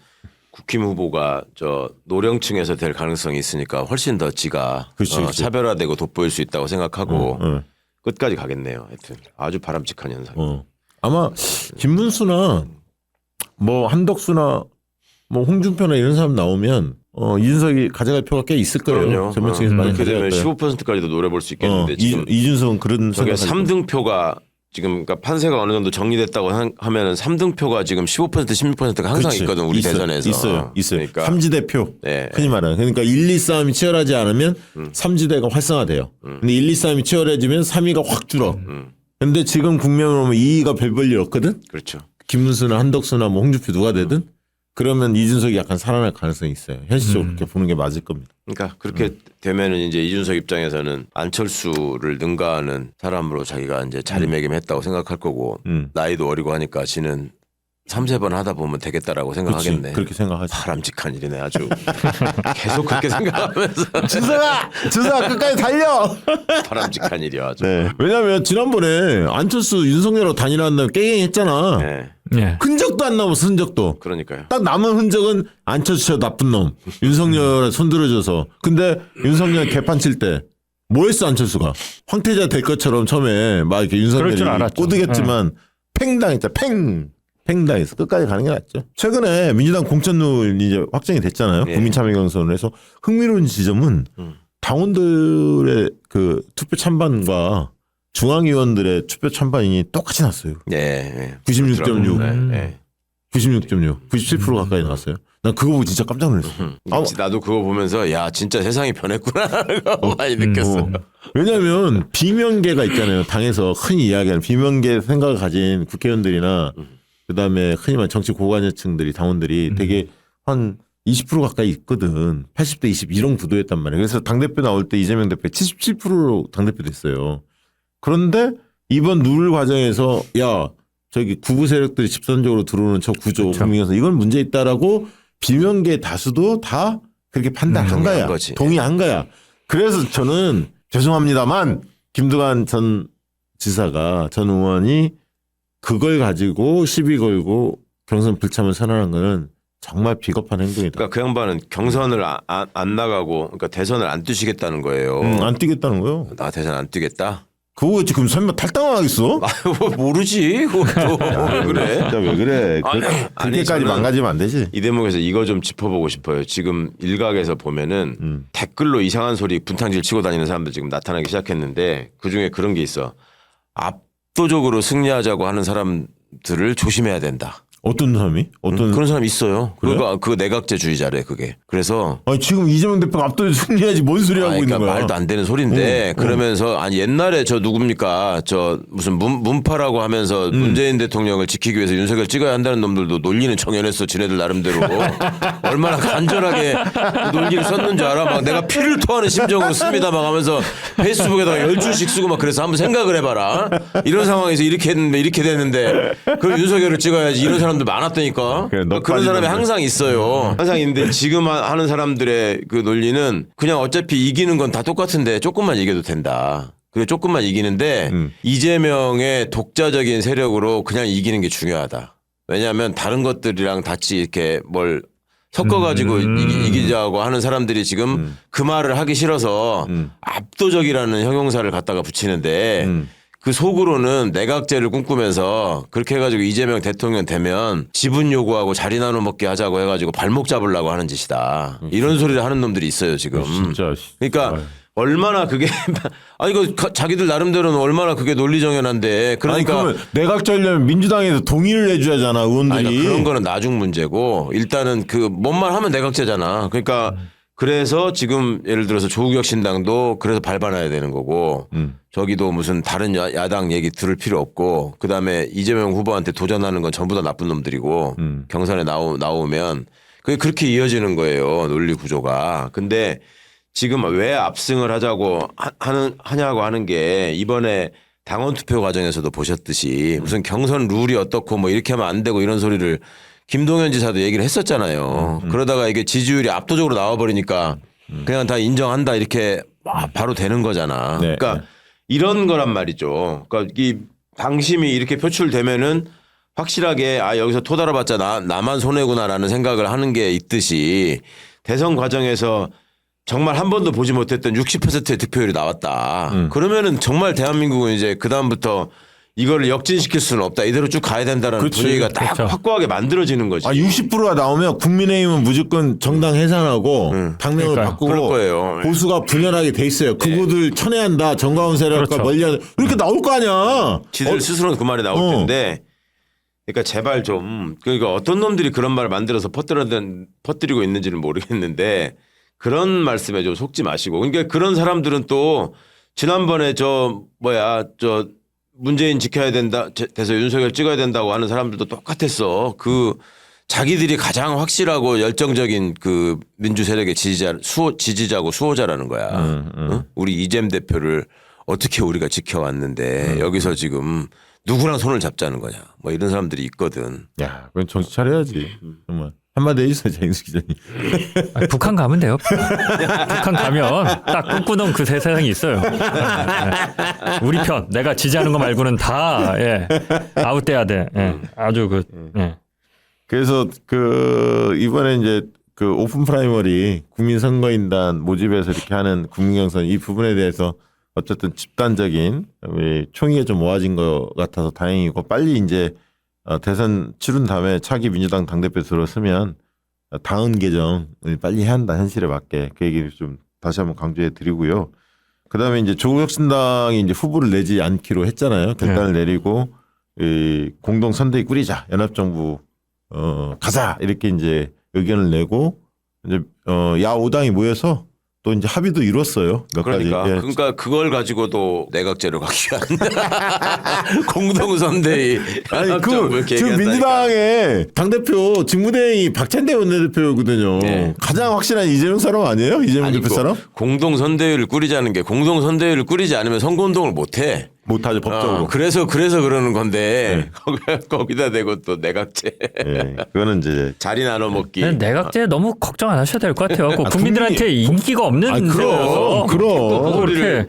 국힘 후보가 저 노령층에서 될 가능성이 있으니까 훨씬 더 지가 그치, 그치. 차별화되고 돋보일 수 있다고 생각하고 끝까지 가겠네요. 하여튼 아주 바람직한 현상. 아마 김문수나 뭐 한덕수나 뭐 홍준표나 이런 사람 나오면 이준석이 가져갈 표가 꽤 있을 거예요. 그럼요. 전면층에서 많이 그렇게 되면 가져갈 거예요. 15%까지도 노려볼 수 있겠는데 지금 이준석은 그런 저게 생각을 3등표가 지금 그러니까 판세가 어느 정도 정리됐다고 하면은 3등표가 지금 15% 16%가 항상 그렇지. 있거든 우리 있어요. 대선에서. 있어요. 그러니까 삼지대표. 네. 흔히 말하는. 그러니까 1, 2 싸움이 치열하지 않으면 삼지대가 활성화돼요. 근데 1, 2 싸움이 치열해지면 3위가 확 줄어. 근데 지금 국면으로 보면 2위가 별 볼 일 없거든. 그렇죠. 김문수나 한덕수나 뭐 홍준표 누가 되든 그러면 이준석이 약간 살아날 가능성이 있어요. 현실적으로 그렇게 보는 게 맞을 겁니다. 그러니까 그렇게 되면은 이제 이준석 입장에서는 안철수를 능가하는 사람으로 자기가 이제 자리매김했다고 생각할 거고 나이도 어리고 하니까 지는 3-4번 하다 보면 되겠다라고 생각하겠네. 그렇지. 그렇게 생각하지. 바람직한 일이네 아주. 계속 그렇게 생각하면서 준석아 끝까지 달려. 바람직한 일이야 아주. 네. 왜냐하면 지난번에 안철수 윤석열하고 단일화한다면 깨갱했잖아. 네. 예. 흔적도 안 남았어. 흔적도. 그러니까요. 딱 남은 흔적은 안철수 나쁜 놈. 윤석열에 손들어줘서. 근데 윤석열 개판 칠 때 뭐 했어 안철수가. 황태자 될 것처럼 처음에 막 이렇게 그럴 줄 윤석열이 알았죠. 꼬드겼지만 팽당했죠. 팽당해서 끝까지 가는 게 낫죠. 최근에 민주당 공천룰 이제 확정이 됐잖아요. 예. 국민참여경선을 해서 흥미로운 지점은 당원들의 그 투표 찬반과 중앙위원들의 투표 찬반이 똑같이 났어요. 예. 96.6. 네, 예. 96.6, 97% 가까이 나왔어요. 난 그거 보고 진짜 깜짝 놀랐어. 나도 그거 보면서 야 진짜 세상이 변했구나라는 거 많이 느꼈어. 왜냐하면 비명계가 있잖아요. 당에서 흔히 이야기하는 비명계 생각을 가진 국회의원들이나 그다음에 흔히 말하는 정치 고관여층들이 당원들이 되게 한 20% 가까이 있거든. 80대 20 이런 구도였단 말이에요. 그래서 당대표 나올 때 이재명 대표 77%로 당대표 됐어요. 그런데 이번 룰 과정에서 야 저기 구구 세력들이 집단적으로 들어오는 저 구조 그렇죠. 국민에서 이건 문제 있다라고 비명계 다수도 다 그렇게 판단한 거야. 거지. 동의한 거야. 그래서 저는 죄송합니다만 김두관 전 지사가 전 의원이 그걸 가지고 시비 걸고 경선 불참을 선언한 거는 정말 비겁한 행동이다. 그러니까 그 양반은 경선을 안 나가고 그러니까 대선을 안 뛰시겠다는 거예요. 안 뛰겠다는 거요. 나 대선 안 뛰겠다. 그거 지금 설마 탈당하겠어? 모르지. 그것도 왜 그래? 진짜 왜 그래? 아니, 그렇게까지 저는 망가지면 안 되지. 이 대목에서 이거 좀 짚어보고 싶어요. 지금 일각에서 보면은 댓글로 이상한 소리 분탕질 치고 다니는 사람들 지금 나타나기 시작했는데 그중에 그런 게 있어. 압도적으로 승리하자고 하는 사람들을 조심해야 된다. 어떤 사람이? 어떤 그런 사람이 있어요. 그래요? 그거 내각제주의자래 그게. 그래서 아니 지금 이재명 대표가 압도적으로 승리하지 뭔 소리 하고 그러니까 있는 거야? 말도 안 되는 소리인데 그러면서 아니 옛날에 저 누굽니까 저 무슨 문파라고 하면서 문재인 대통령을 지키기 위해서 윤석열 찍어야 한다는 놈들도 논리는 정연했어 지네들 나름대로 얼마나 간절하게 그 논리를 썼는 줄 알아? 막 내가 피를 토하는 심정으로 씁니다 막 하면서 페이스북에다가 10줄씩 쓰고 막 그래서 한번 생각을 해봐라 이런 상황에서 이렇게 했는데 이렇게 됐는데 그럼 윤석열을 찍어야지 이런 사람들 많았다니까. 그래, 너 그런 사람이 빠지던데. 항상 있어요. 항상 있는데 지금 하는 사람들의 그 논리는 그냥 어차피 이기는 건 다 똑같은데 조금만 이겨도 된다. 그리고 조금만 이기는데 이재명의 독자적인 세력으로 그냥 이기는 게 중요하다. 왜냐하면 다른 것들이랑 같이 이렇게 뭘 섞어가지고 이기자고 하는 사람들이 지금 그 말을 하기 싫어서 압도적이라는 형용사를 갖다가 붙이는데 그 속으로는 내각제를 꿈꾸면서 그렇게 해가지고 이재명 대통령 되면 지분 요구하고 자리 나눠 먹게 하자고 해가지고 발목 잡으려고 하는 짓이다. 이런 소리를 하는 놈들이 있어요 지금. 진짜. 그러니까 얼마나 그게 아니 이거 자기들 나름대로는 얼마나 그게 논리정연한데 그러니까 아니 그러면 내각제려면 민주당에서 동의를 해줘야 하잖아 의원들이. 아니, 그런 거는 나중 문제고 일단은 그 뭔말 하면 내각제잖아. 그러니까 그래서 지금 예를 들어서 조국혁 신당도 그래서 밟아놔야 되는 거고 저기도 무슨 다른 야당 얘기 들을 필요 없고 그다음에 이재명 후보한테 도전하는 건 전부 다 나쁜 놈들이고 경선에 나오면 그게 그렇게 이어지는 거예요. 논리 구조가. 근데 지금 왜 압승을 하자고 하냐고 하는 게 이번에 당원 투표 과정에서도 보셨듯이 무슨 경선 룰이 어떻고 뭐 이렇게 하면 안 되고 이런 소리를 김동연 지사도 얘기를 했었잖아요. 그러다가 이게 지지율이 압도적으로 나와버리니까 그냥 다 인정한다 이렇게 바로 되는 거잖아. 네. 그러니까 이런 거란 말이죠. 그러니까 이 당심이 이렇게 표출되면은 확실하게 아 여기서 토달아봤자 나만 손해구나라는 생각을 하는 게 있듯이 대선 과정에서 정말 한 번도 보지 못했던 60%의 득표율이 나왔다. 그러면은 정말 대한민국은 이제 그 다음부터 이거를 역진시킬 수는 없다. 이대로 쭉 가야 된다는 그렇지. 분위기가 딱 그렇죠. 확고하게 만들어지는 거지. 60%가 나오면 국민의힘은 무조건 정당 해산하고 당명을 그러니까요. 바꾸고 그럴 거예요. 보수가 분열하게 돼 있어요. 그거들 천외한다. 정가운 세력과 그렇죠. 멀리한다. 이렇게 나올 거 아니야. 지들 스스로는 그 말이 나올 텐데 그러니까 제발 좀 그러니까 어떤 놈들이 그런 말을 만들어서 퍼뜨리고 있는지는 모르겠는데 그런 말씀에 좀 속지 마시고 그러니까 그런 사람들은 또 지난번에 저 문재인 지켜야 된다 돼서 윤석열 찍어야 된다고 하는 사람들도 똑같았어. 그 자기들이 가장 확실하고 열정적인 그 민주 세력의 지지자고 수호자라는 거야. 응? 우리 이재명 대표를 어떻게 우리가 지켜왔는데 여기서 지금 누구랑 손을 잡자는 거냐. 뭐 이런 사람들이 있거든. 야, 그건 정신 차려야지. 정말. 한마디 해주세요, 장인수 기자님. 아니, 북한 가면 돼요. 북한 가면 딱 꿈꾸던 그 세상이 있어요. 우리 편 내가 지지하는 거 말고는 다 아웃돼야 돼. 아주 그래서 이번에 이제 그 오픈 프라이머리 국민선거인단 모집해서 이렇게 하는 국민경선 이 부분에 대해서 어쨌든 집단적인 우리 총의가 좀 모아진 것 같아서 다행이고 빨리 이제 대선 치른 다음에 차기 민주당 당대표 들어서면 당헌 개정을 빨리 해야 한다 현실에 맞게 그 얘기를 좀 다시 한번 강조해 드리고요. 그다음에 이제 조국혁신당이 이제 후보를 내지 않기로 했잖아요. 결단을 내리고 이 공동 선대위 꾸리자 연합정부 가자 이렇게 이제 의견을 내고 이제 야 5당이 모여서 또 이제 합의도 이뤘어요. 몇 그러니까 가지. 예. 그러니까 그걸 가지고도 내각제로 가기 위한 공동선대위 아니 지금 민주당의 당대표 직무대행이 박찬대 원내대표거든요. 네. 가장 확실한 이재명 사람 아니에요? 이재명 대표 사람? 공동선대위를 꾸리자는 게 공동선대위를 꾸리지 않으면 선거운동을 못해. 못하죠 법적으로. 그래서 그러는 건데 거기다 대고 또 내각제. 예, 그거는 이제 자리 나눠 먹기. 내각제 너무 걱정 안 하셔도 될 것 같아요. 국민들한테 인기가 없는 그럼. 그렇게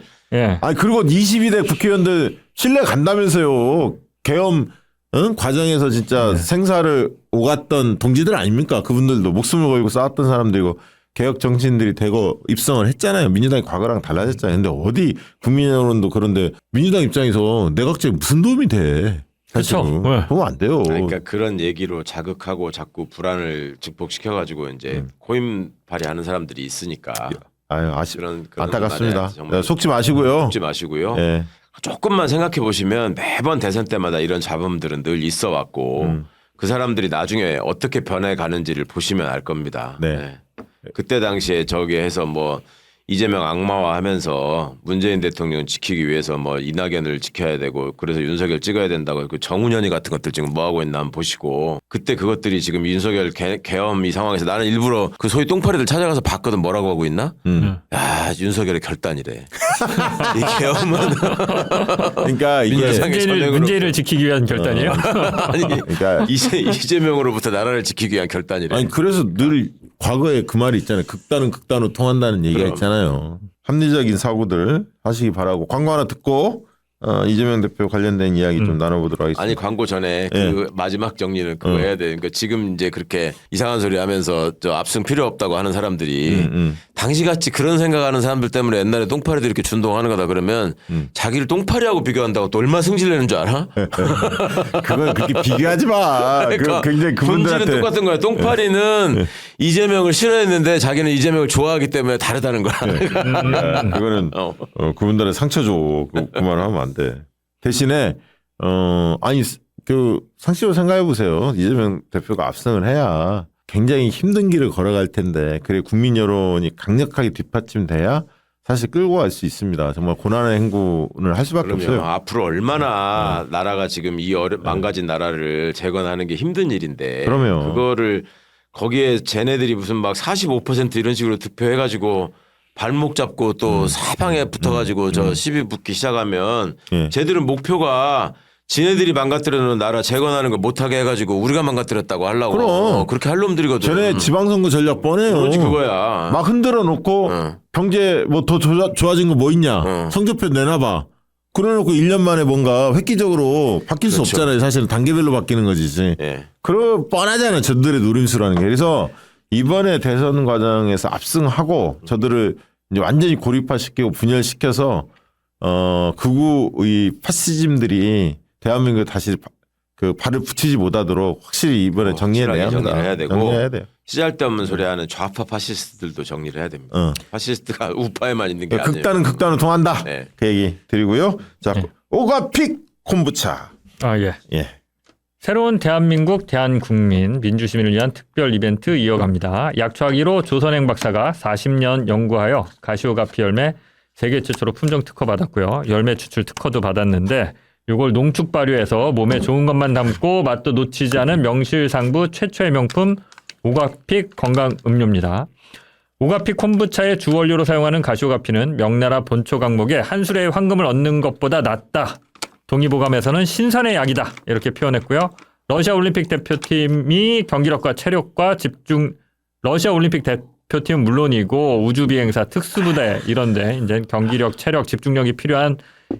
아니 그리고 22대 국회의원들 신뢰 간다면서요. 계엄 과정에서 진짜 생사를 오갔던 동지들 아닙니까? 그분들도 목숨을 걸고 싸웠던 사람들이고 개혁 정치인들이 대거 입성을 했잖아요. 민주당이 과거랑 달라졌잖아요. 근데 어디 국민 여론도 그런데 민주당 입장에서 내각제 무슨 도움이 돼? 그렇죠. 보면 안 돼요. 그러니까 그런 얘기로 자극하고 자꾸 불안을 증폭시켜가지고 이제 고임 발휘하는 사람들이 있으니까. 아유 그런 안타깝습니다. 정말 속지 마시고요. 속지 마시고요. 예. 조금만 생각해 보시면 매번 대선 때마다 이런 잡음들은 늘 있어 왔고 그 사람들이 나중에 어떻게 변해 가는지를 보시면 알 겁니다. 네. 그때 당시에 저기 해서 뭐 이재명 악마화 하면서 문재인 대통령 지키기 위해서 뭐 이낙연을 지켜야 되고 그래서 윤석열 찍어야 된다고 그 정운현이 같은 것들 지금 뭐 하고 있나 한번 보시고 그때 그것들이 지금 윤석열 계엄 이 상황에서 나는 일부러 그 소위 똥파리들 찾아가서 봤거든 뭐라고 하고 있나? 야 윤석열의 결단이래. 이 계엄은 그러니까 이게 문재인을 지키기 위한 결단이에요? 아니 그러니까 이재명으로부터 나라를 지키기 위한 결단이래. 아니 그래서 늘 과거에 그 말이 있잖아요. 극단은 극단으로 통한다는 얘기가 있잖아요. 합리적인 사고들 하시기 바라고 광고 하나 듣고 이재명 대표 관련된 이야기 좀 나눠보도록 하겠습니다. 아니 광고 전에 그 마지막 정리는 그거 해야 돼. 그러니까 지금 이제 그렇게 이상한 소리 하면서 저 압승 필요 없다고 하는 사람들이 당시같이 그런 생각하는 사람들 때문에 옛날에 똥파리들 이렇게 준동하는 거다 그러면 자기를 똥파리하고 비교한다고 또 얼마나 승질내는 줄 알아? 그건 그렇게 비교하지 마. 그러니까 굉장히 그분들한테 본질은 똑같은 거야. 똥파리는 이재명을 싫어했는데 자기는 이재명을 좋아하기 때문에 다르다는 거야. 그거는 그분들의 상처 줘. 그 말을 하면 안 돼. 대신에 아니 그 상식적으로 생각해 보세요. 이재명 대표가 압승을 해야 굉장히 힘든 길을 걸어갈 텐데 그래 국민 여론이 강력하게 뒷받침돼야 사실 끌고 갈 수 있습니다. 정말 고난의 행군을 할 수밖에 없어요. 앞으로 얼마나 나라가 지금 이 망가진 나라를 재건하는 게 힘든 일인데 그러면 그거를 거기에 쟤네들이 무슨 막 45% 이런 식으로 득표해가지고 발목 잡고 또 사방에 붙어가지고 저 시비 붙기 시작하면 쟤들은 목표가 지네들이 망가뜨려놓은 나라 재건하는 거 못하게 해가지고 우리가 망가뜨렸다고 하려고 그럼. 그렇게 할 놈들이거든. 전에 지방선거 전략 뻔해요. 그렇지 그거야. 막 흔들어 놓고 경제 뭐 더 좋아진 거 뭐 있냐. 성적표 내놔봐. 그래놓고 1년 만에 뭔가 획기적으로 바뀔 수 없잖아요. 사실은 단계별로 바뀌는 거지. 그럼 뻔하잖아요. 저들의 노림수라는 게. 그래서 이번에 대선 과정에서 압승하고 저들을 이제 완전히 고립화시키고 분열시켜서 극우의 파시즘들이 대한민국에 다시 그 발을 붙이지 못하도록 확실히 이번에 정리해내야 합니다. 정리해야 되고 정리해야 돼요. 쓰잘데없는 소리 하는 좌파 파시스트들도 정리를 해야 됩니다. 파시스트가 우파에만 있는 게 아니에요. 극단은 통한다. 네. 그 얘기 드리고요. 자, 오가픽 콤부차. 예. 새로운 대한민국 대한국민 민주시민을 위한 특별 이벤트 이어갑니다. 약초하기로 조선행 박사가 40년 연구하여 가시오가피 열매 세계 최초로 품종 특허 받았고요. 열매 추출 특허도 받았는데 이걸 농축 발효해서 몸에 좋은 것만 담고 맛도 놓치지 않은 명실상부 최초의 명품 오가픽 건강 음료입니다. 오가픽 콤부차의 주원료로 사용하는 가시오가피는 명나라 본초 강목에 한 수레의 황금을 얻는 것보다 낫다. 동의보감에서는 신선의 약이다. 이렇게 표현했고요. 러시아 올림픽 대표팀이 경기력과 체력과 집중 러시아 올림픽 대표팀은 물론이고 우주 비행사 특수부대 이런데 이제 경기력, 체력, 집중력이 필요한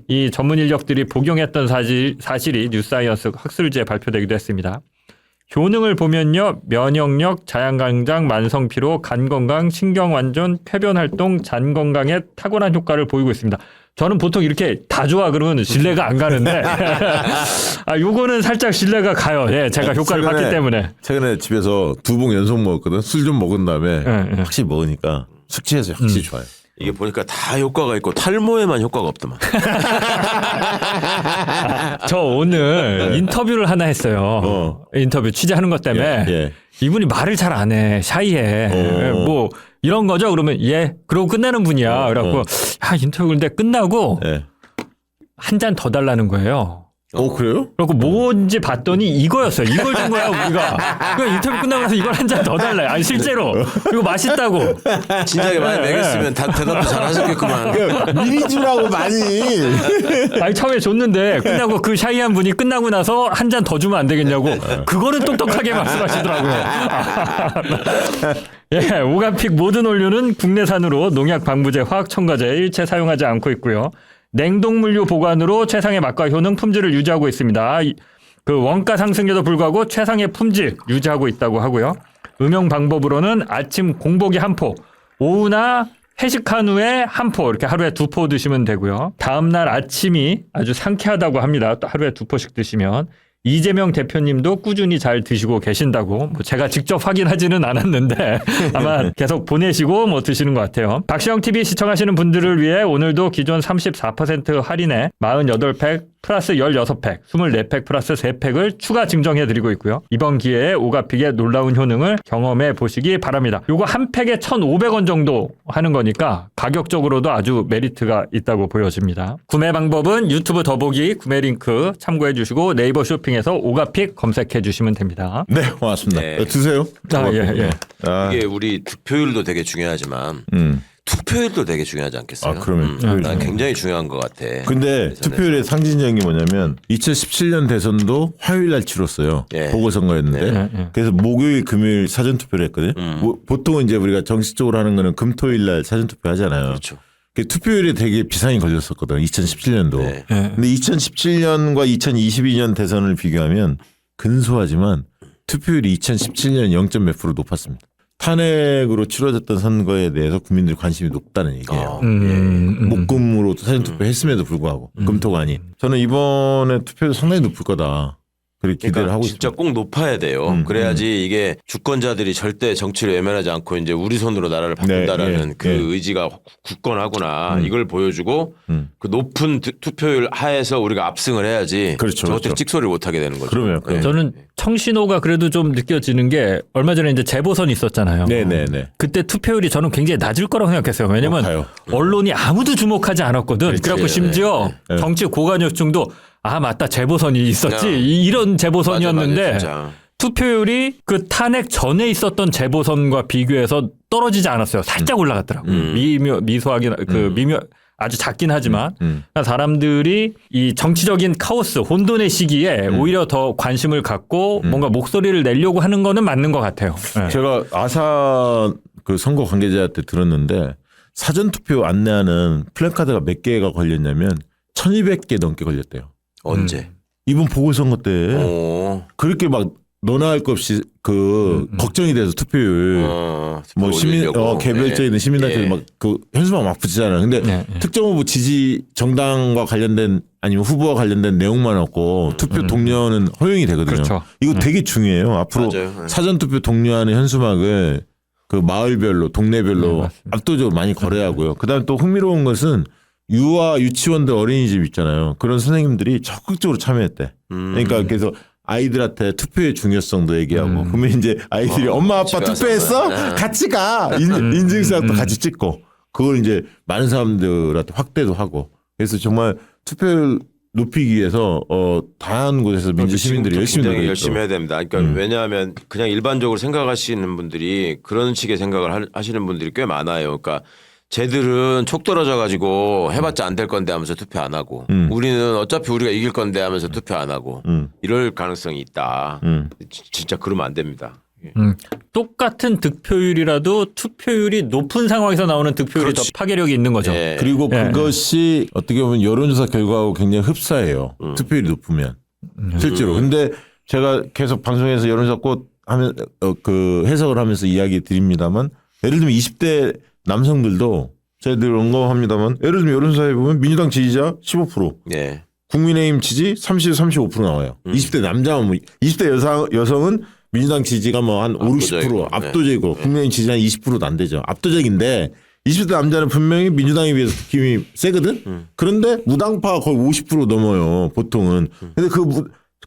이 전문 인력들이 복용했던 사실이 뉴사이언스 학술지에 발표되기도 했습니다. 효능을 보면요. 면역력, 자양강장, 만성피로, 간건강, 신경완전, 폐변활동, 잔건강에 탁월한 효과를 보이고 있습니다. 저는 보통 이렇게 다 좋아 그러면 신뢰가 안 가는데 요거는 살짝 신뢰가 가요. 예, 제가 효과를 봤기 때문에. 최근에 집에서 2봉 연속 먹었거든. 술 좀 먹은 다음에 확실히 먹으니까 숙취해서 확실히 좋아요. 이게 보니까 다 효과가 있고 탈모에만 효과가 없더만. 저 오늘 인터뷰를 하나 했어요. 인터뷰 취재하는 것 때문에 예. 이분이 말을 잘 안 해. 샤이해. 뭐 이런 거죠. 그러면 예. 그러고 끝내는 분이야. 그래갖고 인터뷰 근데 끝나고 예. 한 잔 더 달라는 거예요. 그래요? 그리고 뭔지 봤더니 이거였어요. 이걸 준 거야 우리가. 그 인터뷰 끝나고 나서 이걸 한 잔 더 달래. 아니 실제로. 그리고 맛있다고. 진작에 많이 먹였으면 대답도 잘 하셨겠구만. 미리 주라고 많이. 아니 처음에 줬는데 끝나고 그 샤이한 분이 끝나고 나서 한 잔 더 주면 안 되겠냐고. 그거는 똑똑하게 말씀하시더라고요. 예, 오가픽 모든 원료는 국내산으로 농약, 방부제, 화학 첨가제 일체 사용하지 않고 있고요. 냉동물류 보관으로 최상의 맛과 효능, 품질을 유지하고 있습니다. 그 원가 상승에도 불구하고 최상의 품질 유지하고 있다고 하고요. 음용 방법으로는 아침 공복에 한 포, 오후나 회식한 후에 한 포, 이렇게 하루에 2포 드시면 되고요. 다음날 아침이 아주 상쾌하다고 합니다. 또 하루에 2포씩 드시면. 이재명 대표님도 꾸준히 잘 드시고 계신다고. 뭐 제가 직접 확인하지는 않았는데 아마 계속 보내시고 뭐 드시는 것 같아요. 박시영 TV 시청하시는 분들을 위해 오늘도 기존 34% 할인에 48팩 플러스 16팩, 24팩 플러스 3팩을 추가 증정해드리고 있고요. 이번 기회에 오가픽의 놀라운 효능을 경험해 보시기 바랍니다. 요거 한 팩에 1,500원 정도 하는 거니까 가격적으로도 아주 메리트가 있다고 보여집니다. 구매 방법은 유튜브 더보기 구매 링크 참고해 주시고 네이버 쇼핑에서 오가픽 검색해 주시면 됩니다. 네, 고맙습니다. 네. 드세요. 예. 이게 우리 득표율도 되게 중요하지만 투표율도 되게 중요하지 않겠어요? 그러면 난 굉장히 중요한 것 같아. 근데 투표율의 상징적인 게 뭐냐면 2017년 대선도 화요일 날 치렀어요. 예. 보궐선거였는데 그래서 목요일, 금요일 사전투표를 했거든요. 보통은 이제 우리가 정식적으로 하는 거는 금토일 날 사전투표 하잖아요. 그렇죠. 투표율이 되게 비상이 걸렸었거든. 2017년도. 네. 근데 2017년과 2022년 대선을 비교하면 근소하지만 투표율이 2017년 0. 몇 프로 높았습니다. 탄핵으로 치러졌던 선거에 대해서 국민들이 관심이 높다는 얘기예요. 목금으로 사전투표 했음에도 불구하고 금토가 아닌. 저는 이번에 투표도 상당히 높을 거다. 그렇게 기대를 그러니까 하고 진짜 있습니다. 꼭 높아야 돼요. 그래야지 이게 주권자들이 절대 정치를 외면하지 않고 이제 우리 손으로 나라를 바꾼다라는 네, 그 네. 의지가 굳건하구나 이걸 보여주고 그 높은 투표율 하에서 우리가 압승을 해야지 그렇죠, 저것들이 그렇죠. 찍소리를 못하게 되는 거죠. 그러면. 네. 저는 청신호가 그래도 좀 느껴지는 게 얼마 전에 이제 재보선이 있었잖아요. 네네네. 그때 투표율이 저는 굉장히 낮을 거라고 생각했어요. 왜냐면 높아요. 언론이 아무도 주목하지 않았거든. 그래갖고 심지어 네. 정치 고관여층도 맞다 재보선이 있었지 이런 재보선이었는데 맞아, 진짜. 투표율이 그 탄핵 전에 있었던 재보선과 비교해서 떨어지지 않았어요. 살짝 올라갔더라고요. 미소하긴 미묘 아주 작긴 하지만 그러니까 사람들이 이 정치적인 카오스 혼돈의 시기에 오히려 더 관심을 갖고 뭔가 목소리를 내려고 하는 거는 맞는 것 같아요. 네. 제가 아사 그 선거 관계자한테 들었는데 사전투표 안내하는 플래카드가 몇 개가 걸렸냐면 1200개 넘게 걸렸대요. 언제? 이번 보궐선거 때 오. 그렇게 막 너나 할 것 없이 그 걱정이 돼서 투표율 뭐 시민 개별적인 시민단체들 막 그 현수막 막 붙이잖아요. 근데 특정 후보 지지 정당과 관련된 아니면 후보와 관련된 내용만 없고 투표 독려는 허용이 되거든요. 그렇죠. 이거 되게 중요해요. 앞으로 맞아요. 사전투표 독려하는 현수막을 그 마을별로 동네별로 압도적으로 많이 거래하고요. 그다음에 또 흥미로운 것은 유아 유치원들 어린이집 있잖아요. 그런 선생님들이 적극적으로 참여했대. 그러니까 그래서 아이들한테 투표의 중요성도 얘기하고 그러면 이제 아이들이 엄마 아빠 투표했어? 같이 가. 인증사도 같이 찍고 그걸 이제 많은 사람들한테 확대도 하고 그래서 정말 투표를 높이기 위해서 다양한 곳에서 민주 시민들이 열심히 굉장히 노력했죠. 열심히 해야 됩니다. 그러니까 왜냐하면 그냥 일반적으로 생각하시는 분들이 그런 식의 생각을 하시는 분들이 꽤 많아요. 그러니까 쟤들은 촉 떨어져가지고 해봤자 안 될 건데 하면서 투표 안 하고 우리는 어차피 우리가 이길 건데 하면서 투표 안 하고 이럴 가능성이 있다. 진짜 그러면 안 됩니다. 똑같은 득표율이라도 투표율이 높은 상황에서 나오는 득표율이 그렇지. 더 파괴력이 있는 거죠. 예. 그리고 예. 그것이 어떻게 보면 여론조사 결과하고 굉장히 흡사해요. 투표율이 높으면 실제로. 근데 제가 계속 방송에서 여론조사 꼭 하면 그 해석을 하면서 이야기 드립니다만 예를 들면 20대 남성들도 저희들 언급합니다만 예를 들면 여론조사에 보면 민주당 지지자 15%, 예. 국민의힘 지지 35% 나와요. 20대 남자는 뭐 20대 여성은 민주당 지지가 뭐 한 5, 60% 압도적이고 국민의힘 지지가 한 20%도 안 되죠. 압도적인데 20대 남자는 분명히 민주당에 비해서 힘이 세거든. 그런데 무당파가 거의 50% 넘어요. 보통은. 근데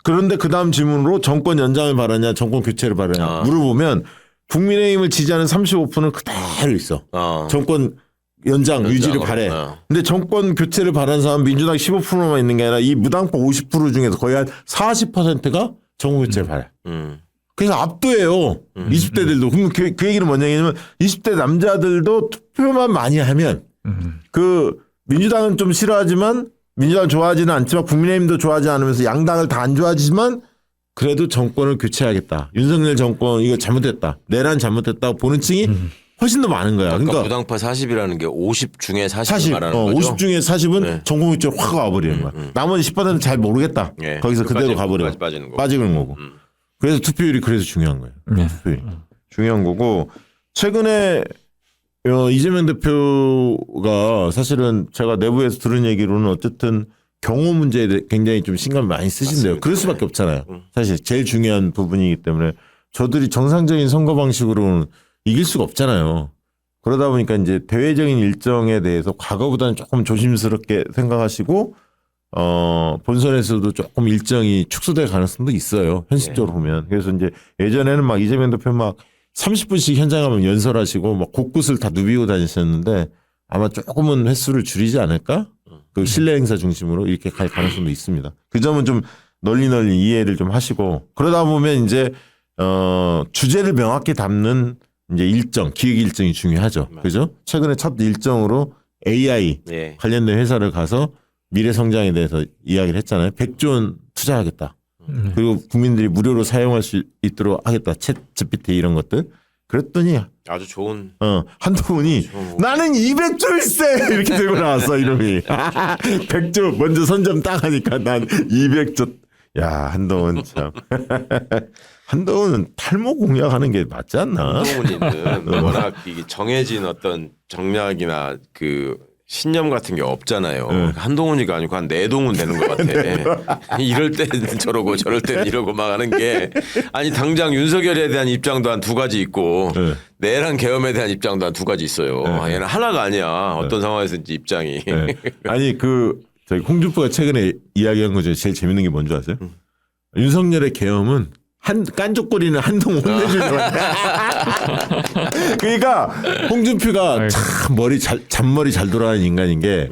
그런데 그 다음 질문으로 정권 연장을 바라냐 정권 교체를 바라냐 물어보면 국민의힘을 지지하는 35%는 그대로 있어. 정권 연장 유지를 바래. 근데 정권 교체를 바라는 사람은 민주당 15%만 있는 게 아니라 이 무당파 50% 중에서 거의 한 40%가 정권 교체를 바래. 그래서 압도해요. 20대들도. 그럼 그 얘기는 뭐냐 면 20대 남자들도 투표만 많이 하면 그 민주당은 좀 싫어하지만 민주당 좋아하지는 않지만 국민의힘도 좋아하지 않으면서 양당을 다 안 좋아하지만 그래도 정권을 교체하겠다. 윤석열 정권 이거 잘못됐다. 내란 잘못됐다고 보는 층이 훨씬 더 많은 거야. 그러니까 무당파 40이라는 게 50 중에 40을 40, 말하는 거죠. 50 중에 40은 네. 정권 교체로 확 와버리는 거야. 나머지 10%는 잘 모르겠다. 예. 거기서 그대로 가버려. 빠지는 거고. 빠지는 거고. 그래서 투표율이 그래서 중요한 거예요. 네. 투표율이. 중요한 거고 최근에 이재명 대표가 사실은 제가 내부에서 들은 얘기로는 어쨌든 경호 문제에 대해 굉장히 좀 신경 많이 쓰신대요. 그럴 수밖에 없잖아요. 사실 제일 중요한 부분이기 때문에 저들이 정상적인 선거 방식으로는 이길 수가 없잖아요. 그러다 보니까 이제 대외적인 일정에 대해서 과거보다는 조금 조심스럽게 생각하시고 본선에서도 조금 일정이 축소될 가능성도 있어요. 현실적으로 보면. 그래서 이제 예전에는 막 이재명 대표 막 30분씩 현장 가면 연설하시고 막 곳곳을 다 누비고 다니셨는데 아마 조금은 횟수를 줄이지 않을까? 그 실내 행사 중심으로 이렇게 갈 가능성도 있습니다. 그 점은 좀 널리 이해를 좀 하시고 그러다 보면 이제 주제를 명확히 담는 이제 일정, 기획 일정이 중요하죠. 그죠? 최근에 첫 일정으로 AI 예. 관련된 회사를 가서 미래 성장에 대해서 이야기를 했잖아요. 100조 원 투자하겠다. 그리고 국민들이 무료로 사용할 수 있도록 하겠다. 챗 GPT 이런 것들. 그랬더니 아주 좋은 한동훈이 나는 200조일세 이렇게 들고 나왔어 이름이. 100조 먼저 선점 딱 하니까 난 200조. 야 한동훈 참. 한동훈은 탈모 공약하는 게 맞지 않나? 한동훈이는 워낙 이게 정해진 어떤 정략이나 그 신념 같은 게 없잖아요. 한동훈이가 아니고 한 내동훈 되는 것 같아. 이럴 때는 저러고 저럴 때는 이러고 막 하는 게 아니 당장 윤석열에 대한 입장도 한 두 가지 있고 내란 계엄에 대한 입장도 한 두 가지 있어요. 얘는 하나가 아니야. 어떤 상황에서든지 입장이. 아니 저희 홍준표가 최근에 이야기한 거 중에 제일 재밌는 게 뭔지 아세요? 윤석열의 계엄은 깐족거리는 한동훈 혼내주는 거야. 그러니까 홍준표가 참 잔머리 잘 돌아가는 인간인 게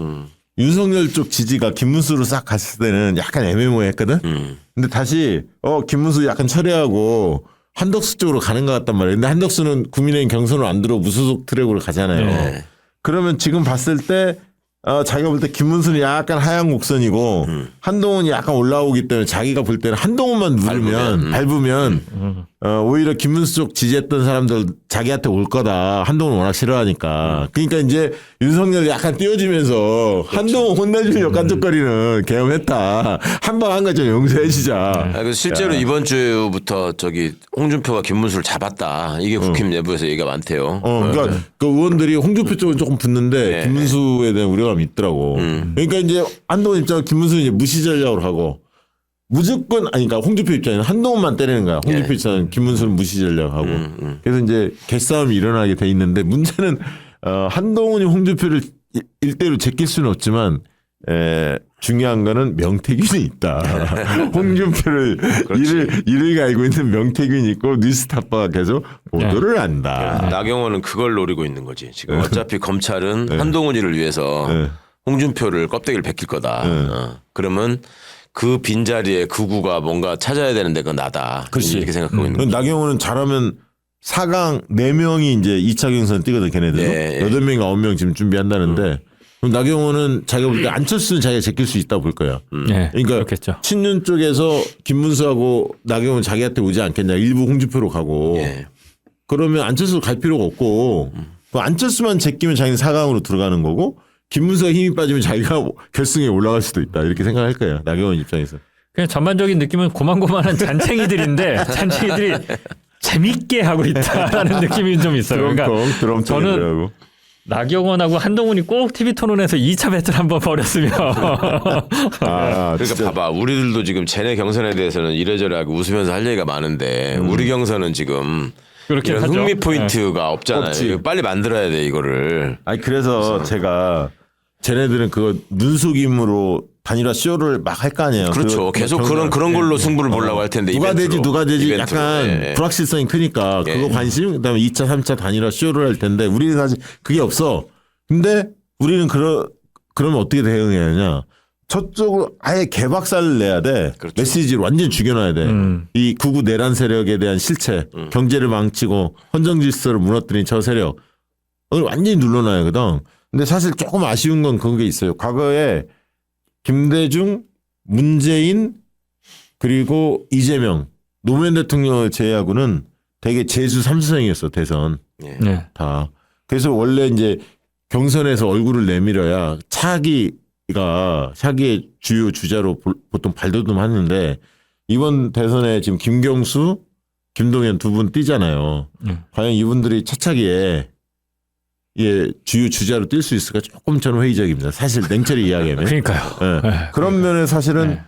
윤석열 쪽 지지가 김문수로 싹 갔을 때는 약간 애매모호했거든. 근데 다시 김문수 약간 철회하고 한덕수 쪽으로 가는 것 같단 말이에요. 근데 한덕수는 국민의힘 경선으로 안 들어 무소속 트랙으로 가잖아요. 네. 그러면 지금 봤을 때 자기가 볼 때 김문수는 약간 하향 곡선이고 한동훈이 약간 올라오기 때문에 자기가 볼 때는 한동훈만 밟으면 오히려 김문수 쪽 지지했던 사람들 자기한테 올 거다. 한동훈 워낙 싫어하니까. 그러니까 이제 윤석열이 약간 띄워지면서 한동훈 혼내주는 역간적거리는 계엄했다. 한 방 한 거 좀 용서해 주자. 그래서 실제로 이번 주부터 저기 홍준표가 김문수를 잡았다. 이게 국힘 내부에서 얘기가 많대요. 그러니까 그 의원들이 홍준표 쪽은 조금 붙는데 김문수에 대한 우려감이 있더라고. 그러니까 이제 한동훈 입장은 김문수는 이제 무시 전략으로 하고 무조건 그러니까 홍준표 입장에는 한동훈만 때리는 거야. 홍준표 입장은 김문수는 무시 전략하고. 그래서 이제 개싸움이 일어나게 돼 있는데 문제는 한동훈이 홍준표를 1대1로 제낄 수는 없지만 중요한 거는 명태균이 있다. 홍준표를 이를 갈고 있는 명태균이 있고 뉴스타파가 계속 보도를 한다. 나경원은 그걸 노리고 있는 거지. 지금 어차피 검찰은 한동훈이를 위해서 홍준표를 껍데기를 벗길 거다. 그러면 그 빈자리에 극우가 뭔가 찾아야 되는데 그건 나다. 그렇지. 이렇게 생각하고 있는 거죠. 나경원은 잘하면 4강 4명이 이제 2차 경선 뛰거든 걔네들. 네. 8명이 9명 지금 준비한다는데 그럼 나경원은 자기가 볼 때 안철수는 자기가 제낄 수 있다 볼 거야. 네, 그러니까 그렇겠죠. 친윤 쪽에서 김문수하고 나경원 자기한테 오지 않겠냐. 일부 홍준표로 가고. 예. 그러면 안철수 갈 필요가 없고 그럼 안철수만 제끼면 자기는 4강으로 들어가는 거고 김문수가 힘이 빠지면 자기가 결승에 올라갈 수도 있다. 이렇게 생각할 거야. 나경원 입장에서. 그냥 전반적인 느낌은 고만고만한 잔챙이들인데 잔챙이들이 재밌게 하고 있다라는 느낌이 좀 있어요. 그러니까 저는 나경원하고 한동훈이 꼭 TV 토론에서 2차 배틀 한번 벌였으면 그러니까 봐봐 우리들도 지금 쟤네 경선에 대해서는 이래저래 하고 웃으면서 할 얘기가 많은데 우리 경선은 지금 그렇긴 이런 하죠. 흥미 포인트가 없잖아요. 없지. 이거 빨리 만들어야 돼 이거를. 아니 그래서 제가 쟤네들은 그거 눈속임으로 단일화 쇼를 막 할 거 아니에요. 그렇죠. 계속 그런 걸로 승부를 보려고 할 텐데 누가 이벤트로. 되지 누가 되지 이벤트로. 약간 예. 불확실성이 크니까 그거 관심 그다음에 2차 3차 단일화 쇼를 할 텐데 우리는 아직 그게 없어. 근데 우리는 그러면 어떻게 대응해야 하냐. 저쪽으로 아예 개박살을 내야 돼. 그렇죠. 메시지를 완전히 죽여놔야 돼. 이 극우 내란 세력에 대한 실체, 경제를 망치고 헌정 질서를 무너뜨린 저 세력 오늘 완전히 눌러놔야 하거든. 근데 사실 조금 아쉬운 건 그런 게 있어요. 과거에 김대중, 문재인 그리고 이재명 노무현 대통령을 제외하고는 되게 재수 3수생이었어 대선 예. 네. 다. 그래서 원래 이제 경선에서 얼굴을 내밀어야 차기의 주요 주자로 보통 발돋움하는데 이번 대선에 지금 김경수, 김동연 두 분 뛰잖아요. 과연 이분들이 차차기에 주요 주자로 뛸 수 있을까 조금 저는 회의적입니다. 사실 냉철히 이야기하면. 그러니까요. 예. 네. 그런 면에 사실은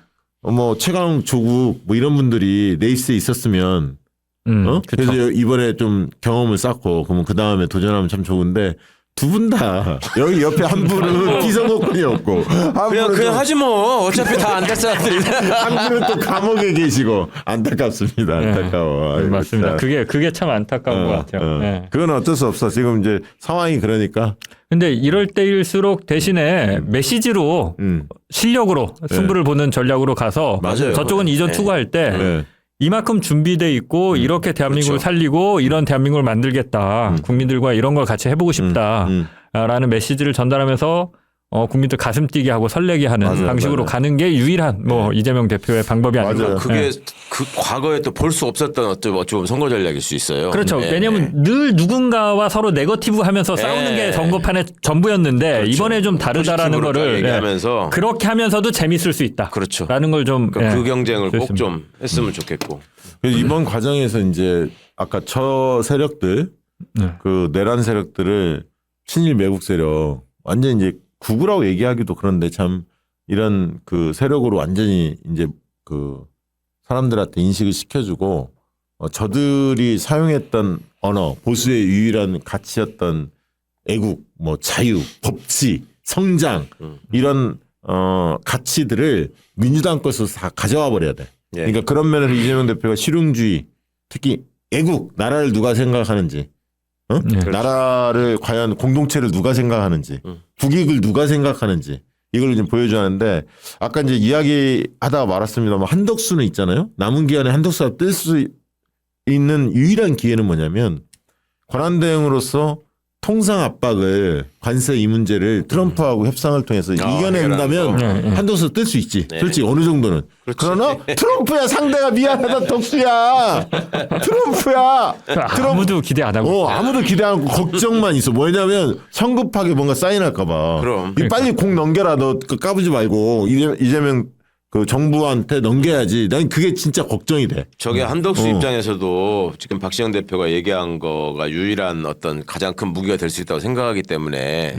뭐 최강 조국 뭐 이런 분들이 레이스에 있었으면 그쵸. 그래서 이번에 좀 경험을 쌓고 그러면 그 다음에 도전하면 참 좋은데 두 분 다 여기 옆에 한 분은 비서노건이었고 그냥 하지 뭐 어차피 다 안 될 사람들이. 한 분은 또 감옥에 계시고 안타깝습니다. 안타까워. 아이고, 맞습니다. 진짜. 그게 참 안타까운 것 같아요. 네. 그건 어쩔 수 없어. 지금 이제 상황이 그러니까. 근데 이럴 때일수록 대신에 메시지로 실력으로 승부를 보는 전략으로 가서 맞아요. 저쪽은 이전 네. 투구할 때 네. 이만큼 준비돼 있고 이렇게 대한민국을 그렇죠. 살리고 이런 대한민국을 만들겠다. 국민들과 이런 걸 같이 해보고 싶다라는 메시지를 전달하면서 국민들 가슴 뛰게 하고 설레게 하는 맞아요, 방식으로 맞아요. 가는 게 유일한 이재명 대표의 방법이 아닌가. 맞아요. 그게 그 과거에 또 볼 수 없었던 어쩌면 선거 전략일 수 있어요. 그렇죠. 네. 왜냐하면 늘 누군가와 서로 네거티브 하면서 싸우는 게 선거판의 전부였는데 그렇죠. 이번에 좀 다르다라는 포지티브로 거를 얘기하면서 그렇게 하면서도 재밌을 수 있다. 그렇죠. 라는 걸 좀 그 경쟁을 꼭 그렇습니다. 좀 했으면 좋겠고. 그래서 이번 과정에서 이제 아까 세력들 그 내란 세력들을 친일 매국 세력 완전 이제 구구라고 얘기하기도 그런데 참 이런 그 세력으로 완전히 이제 그 사람들한테 인식을 시켜주고 저들이 사용했던 언어 보수의 유일한 가치였던 애국 뭐 자유 법치 성장 이런 가치들을 민주당 것으로 다 가져와 버려야 돼. 예. 그러니까 그런 면에서 이재명 대표가 실용주의 특히 애국 나라를 누가 생각하는지 나라를 과연 공동체를 누가 생각하는지 국익을 누가 생각하는지 이걸 좀 보여주는데 아까 이제 이야기하다가 말았습니다만 한덕수는 있잖아요. 남은 기간에 한덕수가 뜰 수 있는 유일한 기회는 뭐냐면 권한대행으로서 통상 압박을 관세 이 문제를 트럼프하고 협상을 통해서 이겨낸다면 해결하는 거. 한덕수 뜰 수 있지. 네. 솔직히 어느 정도는. 그러나 트럼프야 상대가 미안하다 덕수야. 트럼프야. 아무도 기대 안 하고. 아무도 기대 안 하고 걱정만 있어. 뭐냐면 성급하게 뭔가 사인할까 봐. 그럼. 빨리 공 넘겨라. 너 까부지 말고 이재명 그 정부한테 넘겨야지. 난 그게 진짜 걱정이 돼. 저게 한덕수 입장에서도 지금 박시영 대표가 얘기한 거가 유일한 어떤 가장 큰 무기가 될 수 있다고 생각하기 때문에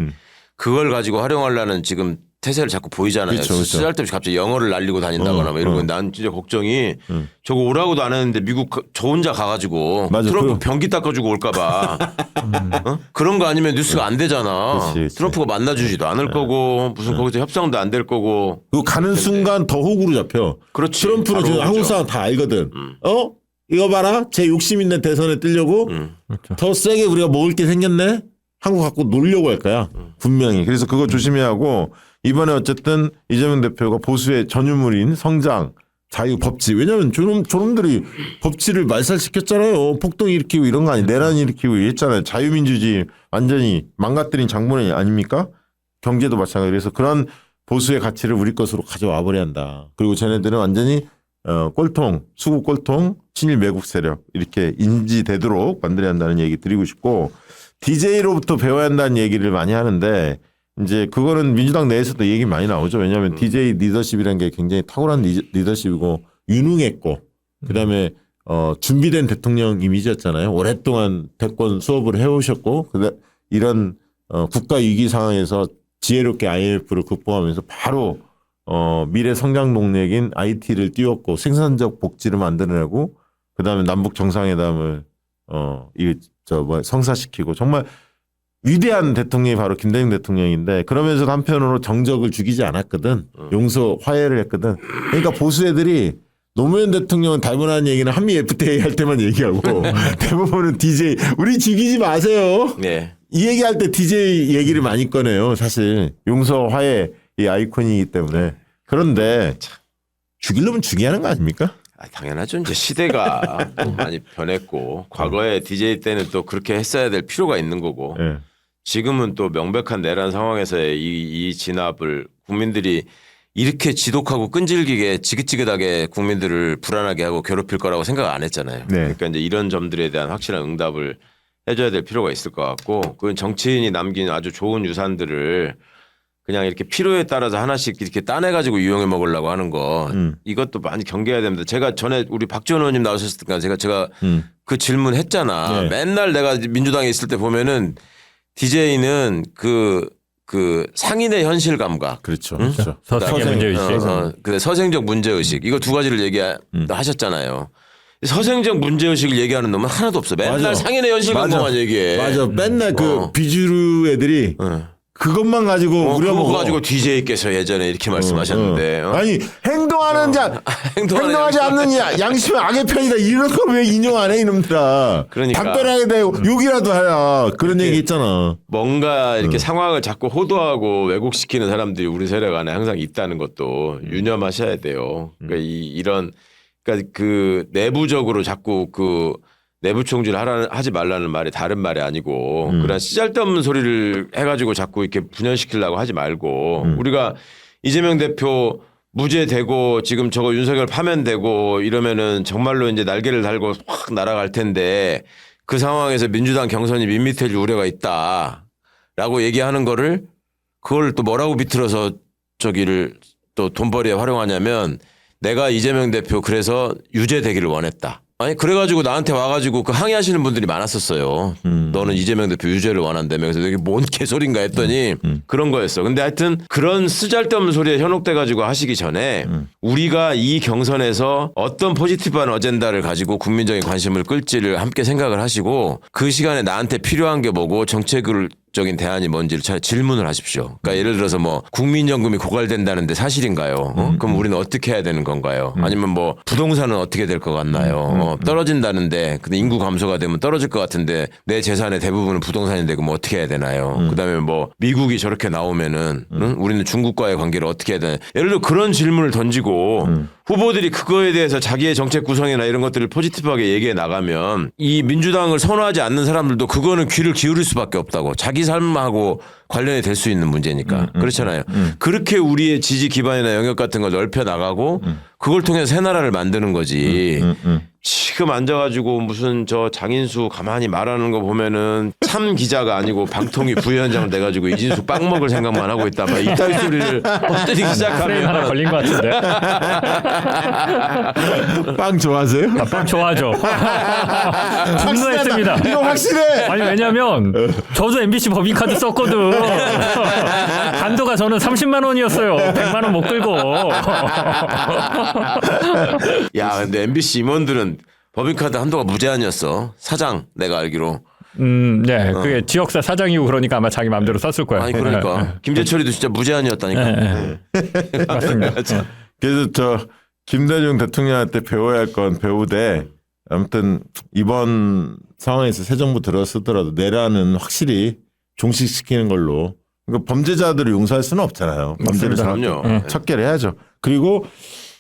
그걸 가지고 활용하려는 지금 태세를 자꾸 보이잖아요. 그렇죠, 그렇죠. 쓰잘데없이 갑자기 영어를 날리고 다닌다거나 뭐 이런 거. 난 진짜 걱정이 저거 오라고도 안 했는데 미국 저 혼자 가가지고 맞아, 트럼프 변기 닦아주고 올까봐 그런 거 아니면 뉴스가 안 되잖아. 그렇지. 트럼프가 만나주지도 않을 거고 무슨 거기서 협상도 안 될 거고. 그 가는 순간 더 호구로 잡혀. 그렇지. 트럼프는 바로 지금 오죠. 한국 사람 다 알거든. 이거 봐라. 제 욕심 있는 대선에 뜨려고 그렇죠. 더 세게 우리가 먹을 게 생겼네. 한국 갖고 놀려고 할 거야. 분명히. 그래서 그거 조심해야 하고 이번에 어쨌든 이재명 대표가 보수의 전유물인 성장, 자유 법치. 왜냐하면 저놈들이 법치를 말살시켰잖아요. 폭동 일으키고 이런 거 아니 내란 일으키고 했잖아요. 자유민주주의 완전히 망가뜨린 장본이 아닙니까? 경제도 마찬가지. 그래서 그런 보수의 가치를 우리 것으로 가져와 버려야 한다. 그리고 쟤네들은 완전히 꼴통, 수구 꼴통, 친일 매국 세력 이렇게 인지되도록 만들어야 한다는 얘기 드리고 싶고 DJ로부터 배워야 한다는 얘기를 많이 하는데 이제 그거는 민주당 내에서도 얘기 많이 나오죠. 왜냐하면 DJ 리더십이라는 게 굉장히 탁월한 리더십이고 유능했고 그다음에 준비된 대통령 이미지였잖아요. 오랫동안 대권 수업을 해오셨고 이런 국가 위기 상황에서 지혜롭게 IMF를 극복하면서 바로 미래 성장 동력인 IT를 띄웠고 생산적 복지를 만들어내고 그다음에 남북 정상회담을 성사시키고 정말 위대한 대통령이 바로 김대중 대통령인데 그러면서 한편으로 정적을 죽이지 않았거든. 용서 화해를 했거든. 그러니까 보수 애들이 노무현 대통령은 달고나는 얘기는 한미 FTA 할 때만 얘기하고 대부분은 DJ 우리 죽이지 마세요. 네. 이 얘기할 때 DJ 얘기를 많이 꺼내요. 사실 용서 화해 이 아이콘이기 때문에. 그런데 죽이려면 죽여야 하는 거 아닙니까? 당연하죠. 이제 시대가 또 많이 변했고 과거에 DJ 때는 또 그렇게 했어야 될 필요가 있는 거고 네. 지금은 또 명백한 내란 상황에서의 이 진압을 국민들이 이렇게 지독하고 끈질기게 지긋지긋하게 국민들을 불안하게 하고 괴롭힐 거라고 생각 안 했잖아요. 네. 그러니까 이제 이런 점들에 대한 확실한 응답을 해줘야 될 필요가 있을 것 같고 그건 정치인이 남긴 아주 좋은 유산들을 그냥 이렇게 필요에 따라서 하나씩 이렇게 따내가지고 이용해 먹으려고 하는 거 이것도 많이 경계해야 됩니다. 제가 전에 우리 박지원 의원님 나오셨을 때 제가 그 질문 했잖아. 네. 맨날 내가 민주당에 있을 때 보면은 DJ는 그 상인의 현실 감각. 그렇죠. 응? 그렇죠. 서생의 문제의식. 그래 서생적 문제의식 이거 두 가지를 얘기하셨잖아요. 서생적 문제의식을 얘기하는 놈은 하나도 없어. 맨날 맞아. 상인의 현실 감각만 얘기해. 맞아. 맨날 그 비주류 애들이 그것만 가지고 그거 우려먹어. 가지고 DJ께서 예전에 이렇게 말씀하셨는데 아니 행동하는 자 행동하지 않는 양심은 악의 편이다 이런 걸 왜 인용 안 해 이놈들아. 그러니까. 답변하게 돼 욕이라도 하라 그런 얘기 있잖아. 뭔가 이렇게 상황을 자꾸 호도하고 왜곡시키는 사람들이 우리 세력 안에 항상 있다는 것도 유념하셔야 돼요. 그러니까 이런 그러니까 그 내부적으로 자꾸 그 내부 총질 하지 말라는 말이 다른 말이 아니고 그런 쓰잘데없는 소리를 해가지고 자꾸 이렇게 분열시키려고 하지 말고 우리가 이재명 대표 무죄되고 지금 저거 윤석열 파면되고 이러면은 정말로 이제 날개를 달고 확 날아갈 텐데 그 상황에서 민주당 경선이 밋밋해질 우려가 있다라고 얘기하는 거를 그걸 또 뭐라고 비틀어서 저기를 또 돈벌이에 활용하냐면 내가 이재명 대표 그래서 유죄되기를 원했다. 아니 그래가지고 나한테 와가지고 그 항의하시는 분들이 많았었어요. 너는 이재명 대표 유죄를 원한다며. 그래서 이게 뭔 개소리인가 했더니 그런 거였어. 근데 하여튼 그런 쓰잘데없는 소리에 현혹돼가지고 하시기 전에 우리가 이 경선에서 어떤 포지티브한 어젠다를 가지고 국민적인 관심을 끌지를 함께 생각을 하시고 그 시간에 나한테 필요한 게 뭐고 정책적인 대안이 뭔지를 잘 질문을 하십시오. 그러니까 예를 들어서 뭐 국민연금이 고갈된다는데 사실인가요? 그럼 우리는 어떻게 해야 되는 건가요? 아니면 뭐 부동산은 어떻게 될 것 같나요? 떨어진다는데 근데 인구 감소가 되면 떨어질 것 같은데 내 재산의 대부분은 부동산인데 그럼 어떻게 해야 되나요? 그다음에 뭐 미국이 저렇게 나오면은 우리는 중국과의 관계를 어떻게 해야 되나? 예를 들어 그런 질문을 던지고 후보들이 그거에 대해서 자기의 정책 구성이나 이런 것들을 포지티브하게 얘기해 나가면 이 민주당을 선호하지 않는 사람들도 그거는 귀를 기울일 수밖에 없다고. 자기 삶하고 관련이 될 수 있는 문제니까. 그렇잖아요. 그렇게 우리의 지지 기반이나 영역 같은 걸 넓혀 나가고 그걸 통해서 새 나라를 만드는 거지. 지금 앉아가지고 무슨 저 장인수 가만히 말하는 거 보면은 참 기자가 아니고 방통위 부위원장 돼가지고 이진수 빵 먹을 생각만 하고 있다. 막 이따위 소리를 엎드리기 프레임 하나 시작하면 걸린 것 같은데. 빵 좋아하세요? 빵 좋아하죠. 분노했습니다. 이거 확실해. 아니 왜냐면 저도 MBC 법인카드 썼거든. 한도가 저는 30만 원이었어요. 100만 원 못 끌고. 야 근데 MBC 임원들은 법인카드 한도가 무제한이었어. 사장 내가 알기로. 네, 그게 지역사 사장이고 그러니까 아마 자기 마음대로 썼을 거예요. 아니 그러니까 김재철이도 진짜 무제한이었다니까. 맞습니다. 그래서 저 김대중 대통령한테 배워야 할 건 배우되 아무튼 이번 상황에서 새 정부 들어서더라도 내란은 확실히 종식시키는 걸로. 그러니까 범죄자들을 용서할 수는 없잖아요. 범죄를 그럼요. 척결해야죠. 그리고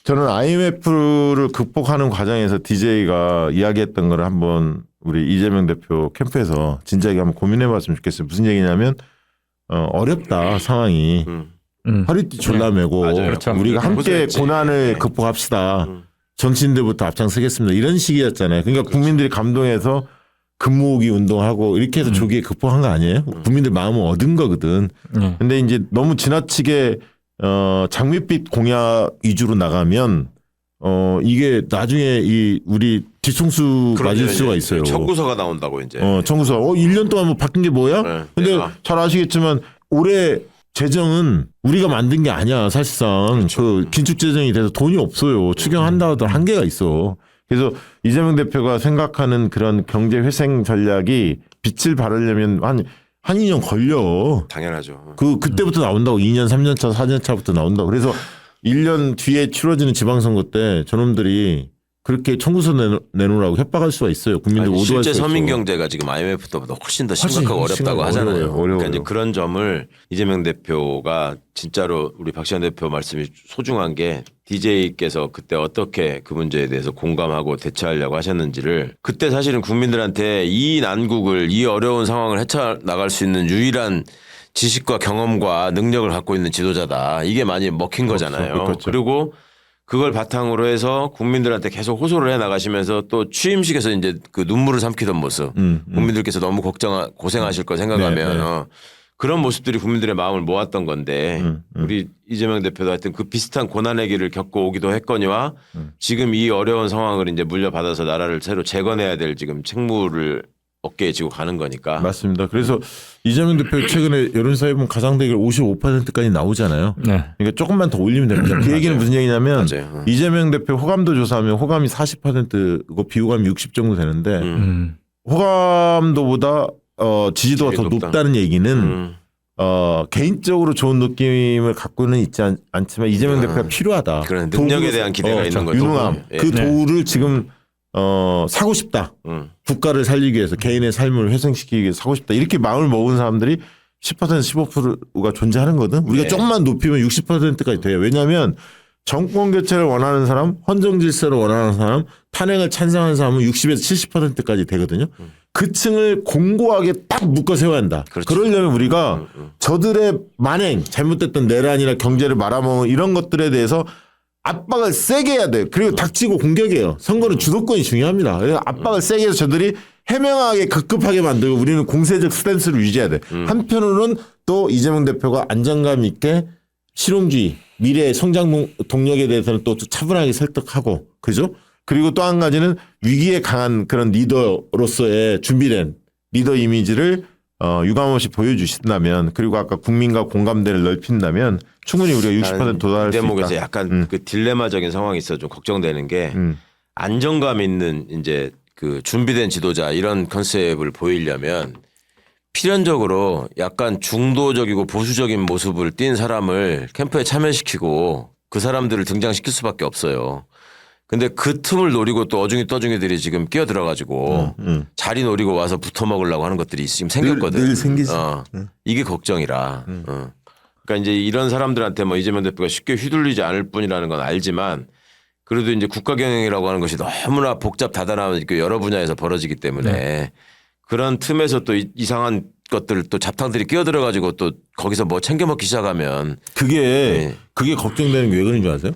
저는 IMF를 극복하는 과정에서 DJ가 이야기했던 거를 한번 우리 이재명 대표 캠프에서 진지하게 한번 고민해봤으면 좋겠어요. 무슨 얘기냐면 어렵다 상황이. 허리띠 졸라매고 맞아요. 그렇죠. 우리가 함께 고생했지. 고난을 네. 극복합시다. 정치인들부터 앞장서겠습니다. 이런 식이었잖아요. 그러니까 국민들이 감동해서 금모으기 운동하고 이렇게 해서 조기에 극복한 거 아니에요? 국민들 마음을 얻은 거거든. 근데 이제 너무 지나치게 장밋빛 공약 위주로 나가면 이게 나중에 이 우리 뒤통수 맞을 수가 있어요. 청구서가 나온다고 이제. 청구서 1년 동안 뭐 바뀐 게 뭐야? 네. 근데 내가. 잘 아시겠지만 올해 재정은 우리가 만든 게 아니야. 사실상 그렇죠. 그 긴축 재정이 돼서 돈이 없어요. 추경한다 하더라도 한계가 있어. 그래서 이재명 대표가 생각하는 그런 경제 회생 전략이 빛을 발하려면 한 2년 걸려. 당연하죠. 그때부터 나온다고 2년, 3년 차, 4년 차부터 나온다고. 그래서 1년 뒤에 치러지는 지방선거 때 저놈들이 그렇게 청구서 내놓으라고 협박할 수가 있어요. 국민들 아니, 오도할 실제 수가 서민 있어. 경제가 지금 IMF보다 훨씬 더 훨씬 심각하고 어렵다고 심각해요. 하잖아요. 어려워요. 그러니까 이제 어려워요. 그런 점을 이재명 대표가 진짜로 우리 박시환 대표 말씀이 소중한 게 DJ께서 그때 어떻게 그 문제에 대해서 공감하고 대처하려고 하셨는지를 그때 사실은 국민들한테 이 난국을 이 어려운 상황을 헤쳐나갈 수 있는 유일한 지식과 경험과 능력을 갖고 있는 지도자다. 이게 많이 먹힌 거잖아요. 그렇죠. 그리고 그걸 바탕으로 해서 국민들한테 계속 호소를 해 나가시면서 또 취임식에서 이제 그 눈물을 삼키던 모습 국민들께서 너무 고생하실 거 생각하면 네. 그런 모습들이 국민들의 마음을 모았던 건데 우리 이재명 대표도 하여튼 그 비슷한 고난의 길을 겪고 오기도 했거니와 지금 이 어려운 상황을 이제 물려받아서 나라를 새로 재건해야 될 지금 책무를 어깨에 지고 가는 거니까. 맞습니다. 그래서 이재명 대표 최근에 여론사회본 가상대결 55%까지 나오잖아요. 네. 그러니까 조금만 더 올리면 됩니다. 그 얘기는 무슨 얘기냐면 맞아요. 이재명 대표 호감도 조사하면 호감이 40%고 비호감이 60 정도 되는데 호감도보다 지지도가 더 높다. 높다는 얘기는 개인적으로 좋은 느낌을 갖고는 있지 않지만 이재명 대표가 필요하다. 그런 능력에 대한 기대가 있는 거죠. 유능함. 예. 그 도우를 지금 사고 싶다. 국가를 살리기 위해서 개인의 삶을 회생시키기 위해서 사고 싶다. 이렇게 마음을 먹은 사람들이 10% 15%가 존재하는 거든. 우리가 네. 조금만 높이면 60%까지 돼요. 왜냐하면 정권 교체를 원하는 사람, 헌정 질서를 원하는 사람, 탄핵을 찬성하는 사람은 60에서 70%까지 되거든요. 그 층을 공고하게 딱 묶어 세워야 한다. 그렇죠. 그러려면 우리가 저들의 만행, 잘못됐던 내란이나 경제를 말아먹은 이런 것들에 대해서 압박을 세게 해야 돼요. 그리고 닥치고 공격해요. 선거는 주도권이 중요합니다. 그래서 압박을 세게 해서 저들이 해명하게 급급하게 만들고 우리는 공세적 스탠스를 유지해야 돼. 한편으로는 또 이재명 대표가 안정감 있게 실용주의, 미래의 성장 동력에 대해서는 또 차분하게 설득하고, 그죠? 그리고 또 한 가지는 위기에 강한 그런 리더로서의 준비된 리더 이미지를 유감없이 보여주신다면, 그리고 아까 국민과 공감대를 넓힌다면 충분히 우리가 60% 도달할 수 있다. 대목에서 약간 그 딜레마적인 상황이 있어 좀 걱정되는 게 안정감 있는 이제 그 준비된 지도자 이런 컨셉을 보이려면 필연적으로 약간 중도적이고 보수적인 모습을 띈 사람을 캠프에 참여시키고 그 사람들을 등장시킬 수밖에 없어요. 근데 그 틈을 노리고 또 어중이 떠중이들이 지금 끼어들어가지고 자리 노리고 와서 붙어 먹으려고 하는 것들이 지금 생겼거든. 늘 생기지. 이게 걱정이라. 그러니까 이제 이런 사람들한테 뭐 이재명 대표가 쉽게 휘둘리지 않을 뿐이라는 건 알지만 그래도 이제 국가 경영이라고 하는 것이 너무나 복잡 다단한 여러 분야에서 벌어지기 때문에 그런 틈에서 또 이상한 것들 또 잡탕들이 끼어들어가지고 또 거기서 뭐 챙겨 먹기 시작하면 그게 걱정되는 게 왜 그런 줄 아세요?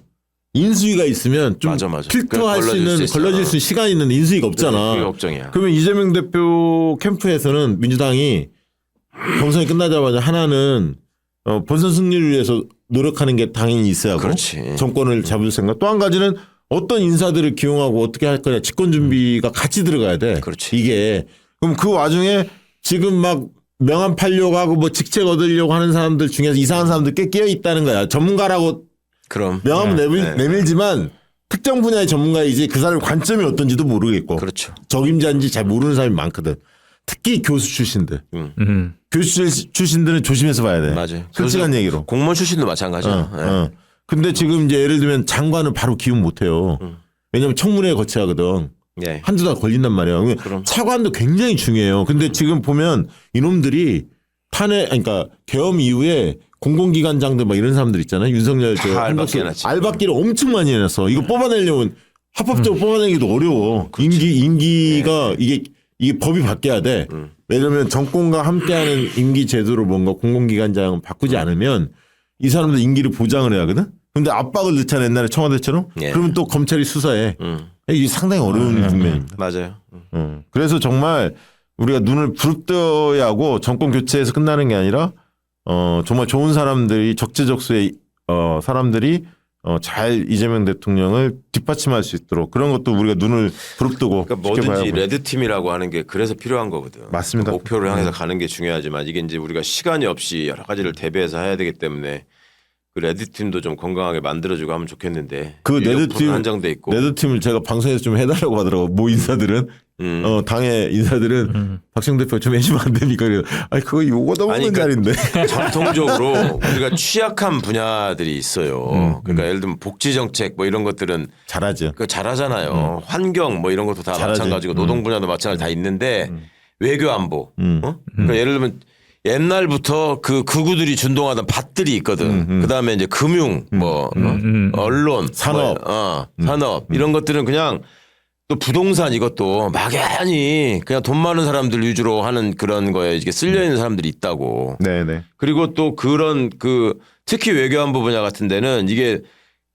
인수위가 있으면 좀 맞아. 필터할 수 걸러질 있는 수 있어. 걸러질 수 있는 시간이 있는데 인수위가 없잖아. 그게 걱정이야. 그러면 이재명 대표 캠프에서는 민주당이 경선이 끝나자마자 하나는 본선 승리를 위해서 노력하는 게 당연히 있어야 하고 그렇지. 정권을 잡을 생각. 또 한 가지는 어떤 인사들을 기용하고 어떻게 할 거냐 집권 준비가 같이 들어가야 돼. 그렇지. 이게 그럼 그 와중에 지금 막 명함 팔려고 하고 뭐 직책 얻으려고 하는 사람들 중에서 이상한 사람들 꽤 끼어 있다는 거야. 전문가라고 그럼. 명함은 네. 내밀지만 특정 분야의 전문가이지 그 사람의 관점이 어떤지도 모르겠고 그렇죠. 적임자인지 잘 모르는 사람이 많거든. 특히 교수 출신들. 교수 출신들은 조심해서 봐야 돼. 맞아요. 솔직한 얘기로. 공무원 출신도 마찬가지야. 네. 근데 지금 이제 예를 들면 장관을 바로 기용 못 해요. 왜냐면 청문회에 거쳐야 하거든. 네. 한두 달 걸린단 말이야. 그럼. 차관도 굉장히 중요해요. 근데 지금 보면 이놈들이 탄핵, 그러니까 계엄 이후에 공공기관장들 막 이런 사람들 있잖아요. 윤석열 저 다 알바 한덕수 깨놨지. 알바끼를 엄청 많이 해놨어. 이거 뽑아내려면 합법적으로 뽑아내기도 어려워. 임기가 이게 법이 바뀌어야 돼. 왜냐면 정권과 함께하는 임기 제도로 뭔가 공공기관장을 바꾸지 않으면 이 사람들 임기를 보장을 해야 하거든. 근데 압박을 넣잖아 옛날에 청와대처럼. 예. 그러면 또 검찰이 수사해. 이게 상당히 어려운 국면입니다. 맞아요. 그래서 정말 우리가 눈을 부릅뜨어야 하고 정권 교체에서 끝나는 게 아니라 정말 좋은 사람들이 적재적소에 사람들이 잘 이재명 대통령을 뒷받침할 수 있도록 그런 것도 우리가 눈을 부릅뜨고 그러니까 지켜봐야 뭐든지 하고. 레드팀이라고 하는 게 그래서 필요한 거거든. 맞습니다. 목표를 향해서 가는 게 중요하지만 이게 이제 우리가 시간이 없이 여러 가지를 대비해서 해야 되기 때문에 그 레드팀도 좀 건강하게 만들어주고 하면 좋겠는데 그 인력풀은 레드팀 한정돼 있고 레드팀을 제가 방송에서 좀 해달라고 하더라고. 모 인사들은 당의 인사들은 박정 대표 좀 해주면 안 됩니까? 그래요. 아니 그거 요거다 먹는 자리인데. 전통적으로 우리가 취약한 분야들이 있어요. 그러니까 예를 들면 복지 정책 뭐 이런 것들은 잘하죠. 그 잘하잖아요. 환경 뭐 이런 것도 다 잘하지. 마찬가지고 노동 분야도 마찬가지 다 있는데 외교 안보. 그러니까 예를 들면 옛날부터 그 극우들이 준동하던 밭들이 있거든. 그다음에 이제 금융 뭐 언론 산업. 산업 이런 것들은 그냥 또 부동산 이것도 막연히 그냥 돈 많은 사람들 위주로 하는 그런 거에 이게 쓸려 있는 사람들이 있다고. 네네. 그리고 또 그런 특히 외교안보 분야 같은 데는 이게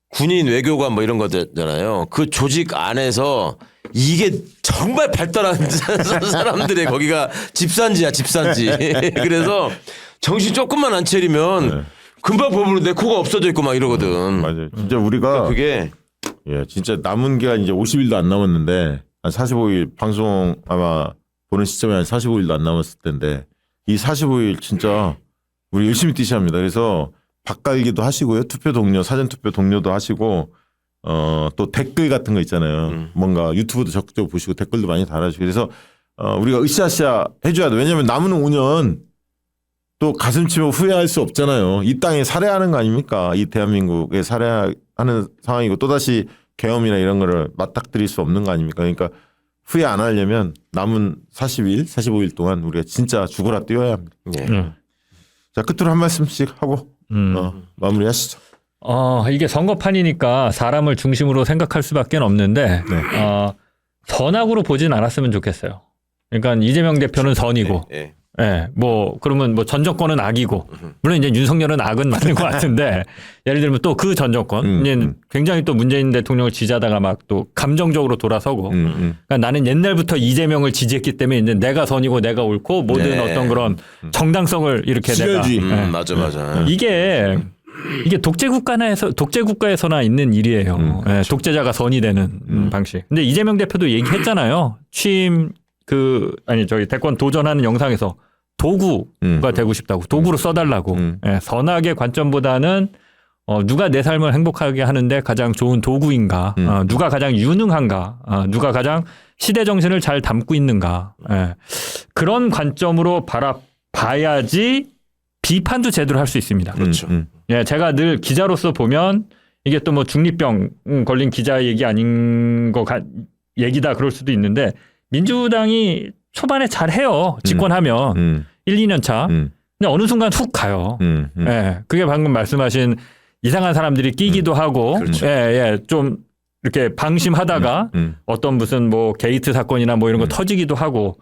군인 외교관 뭐 이런 거잖아요. 그 조직 안에서 이게 정말 발달한 사람들의 거기가 집산지야 집산지. 그래서 정신 조금만 안 차리면 금방 보면 내 코가 없어져 있고 막 이러거든. 맞아요. 진짜 우리가 그게 예, 진짜 남은 기간 이제 50일도 안 남았는데 한 45일 방송 아마 보는 시점에 한 45일도 안 남았을 텐데 이 45일 진짜 우리 열심히 뛰셔야 합니다. 그래서 바깔기도 하시고요. 투표 동료, 사전 투표 동료도 하시고 또 댓글 같은 거 있잖아요. 뭔가 유튜브도 적극적으로 보시고 댓글도 많이 달아주시고 그래서 우리가 으쌰으쌰 해줘야 돼. 왜냐하면 남은 5년 또 가슴 치며 후회할 수 없잖아요. 이 땅에 살해하는 거 아닙니까? 이 대한민국에 살해하는 상황이고 또다시 계엄이나 이런 거를 맞닥뜨릴 수 없는 거 아닙니까? 그러니까 후회 안 하려면 남은 40일, 45일 동안 우리가 진짜 죽어라 뛰어야 합니다. 예. 자, 끝으로 한 말씀씩 하고 마무리하시죠. 이게 선거판이니까 사람을 중심으로 생각할 수밖에 없는데 선악으로 보진 않았으면 좋겠어요. 그러니까 이재명 대표는 선이고 예. 예, 그러면 전 정권은 악이고, 물론 이제 윤석열은 악은 맞는 것 같은데, 예를 들면 또 그 전 정권, 이제 굉장히 또 문재인 대통령을 지지하다가 막 또 감정적으로 돌아서고, 그러니까 나는 옛날부터 이재명을 지지했기 때문에 이제 내가 선이고 내가 옳고 모든 네. 어떤 그런 정당성을 이렇게 내가. 시절주의. 맞아. 이게 독재국가에서나 있는 일이에요. 예, 독재자가 선이 되는 방식. 근데 이재명 대표도 얘기했잖아요. 대권 도전하는 영상에서 도구가 되고 싶다고, 도구로 써달라고. 예, 선악의 관점보다는 누가 내 삶을 행복하게 하는데 가장 좋은 도구인가, 누가 가장 유능한가, 누가 가장 시대 정신을 잘 담고 있는가. 예, 그런 관점으로 바라봐야지 비판도 제대로 할 수 있습니다. 그렇죠. 예, 제가 늘 기자로서 보면 이게 또 뭐 중립병 걸린 기자 얘기 아닌 얘기다 그럴 수도 있는데 민주당이 초반에 잘해요. 집권하면 1, 2년 차. 근데 어느 순간 훅 가요. 예, 그게 방금 말씀하신 이상한 사람들이 끼기도 하고, 그렇죠. 좀 이렇게 방심하다가 어떤 무슨 뭐 게이트 사건이나 뭐 이런 거 터지기도 하고,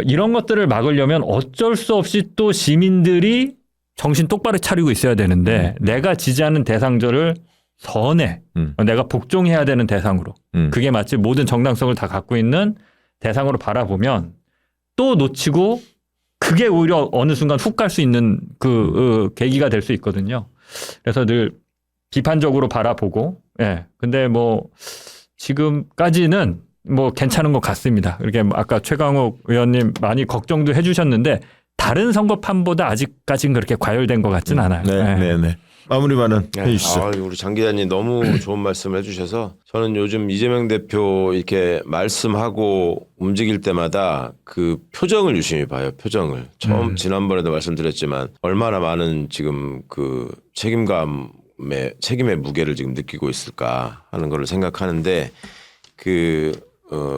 이런 것들을 막으려면 어쩔 수 없이 또 시민들이 정신 똑바로 차리고 있어야 되는데 내가 지지하는 대상자를 선해, 내가 복종해야 되는 대상으로, 그게 마치 모든 정당성을 다 갖고 있는 대상으로 바라보면 또 놓치고 그게 오히려 어느 순간 훅 갈 수 있는 계기가 될 수 있거든요. 그래서 늘 비판적으로 바라보고, 예. 근데 뭐 지금까지는 뭐 괜찮은 것 같습니다. 이렇게 아까 최강욱 의원님 많이 걱정도 해주셨는데 다른 선거판보다 아직까지는 그렇게 과열된 것 같지는 않아요. 네. 마무리 발언 해주시죠. 우리 장 기자님 너무 좋은 말씀을 해주셔서 저는 요즘 이재명 대표 이렇게 말씀하고 움직일 때마다 그 표정을 유심히 봐요. 표정을. 지난번에도 말씀드렸지만 얼마나 많은 지금 그 책임의 무게를 지금 느끼고 있을까 하는 걸 생각하는데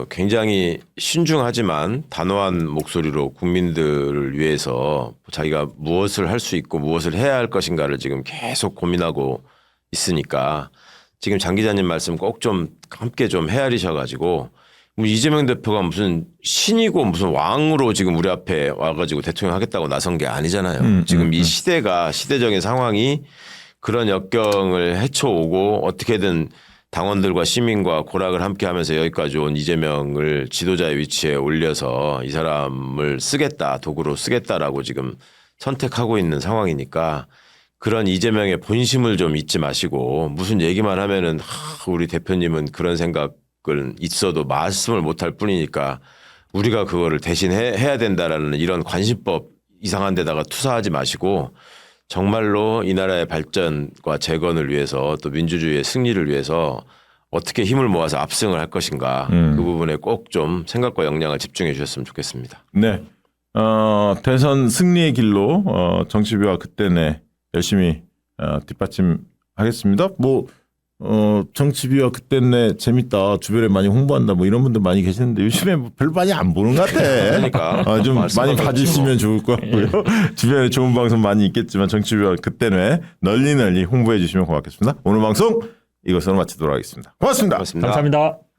굉장히 신중하지만 단호한 목소리로 국민들을 위해서 자기가 무엇을 할 수 있고 무엇을 해야 할 것인가를 지금 계속 고민하고 있으니까 지금 장 기자님 말씀 꼭 좀 함께 좀 헤아리셔가지고 뭐 이재명 대표가 무슨 신이고 무슨 왕으로 지금 우리 앞에 와가지고 대통령 하겠다고 나선 게 아니잖아요. 지금 이 시대가 시대적인 상황이 그런 역경을 헤쳐오고 어떻게든 당원들과 시민과 고락을 함께하면서 여기까지 온 이재명을 지도자의 위치에 올려서 이 사람을 쓰겠다, 도구로 쓰겠다라고 지금 선택하고 있는 상황이니까 그런 이재명의 본심을 좀 잊지 마시고 무슨 얘기만 하면은 우리 대표님은 그런 생각은 있어도 말씀을 못할 뿐이니까 우리가 그거를 대신 해야 된다라는 이런 관심법 이상한 데다가 투사하지 마시고 정말로 이 나라의 발전과 재건을 위해서 또 민주주의의 승리를 위해서 어떻게 힘을 모아서 압승을 할 것인가 그 부분에 꼭 좀 생각과 역량을 집중해 주셨으면 좋겠습니다. 네. 대선 승리의 길로 정치비와 그때내 열심히 뒷받침하겠습니다. 뭐 정치비와 그때내 재밌다 주변에 많이 홍보한다 뭐 이런 분들 많이 계시는데 요즘에 뭐 별로 많이 안 보는 것 같아. 그러니까 좀 많이 말씀하셨지 봐주시면 좋을 것 같고요. 주변에 좋은 방송 많이 있겠지만 정치비와 그때내 널리 홍보해 주시면 고맙겠습니다. 오늘 방송 이것으로 마치도록 하겠습니다. 고맙습니다. 고맙습니다. 감사합니다.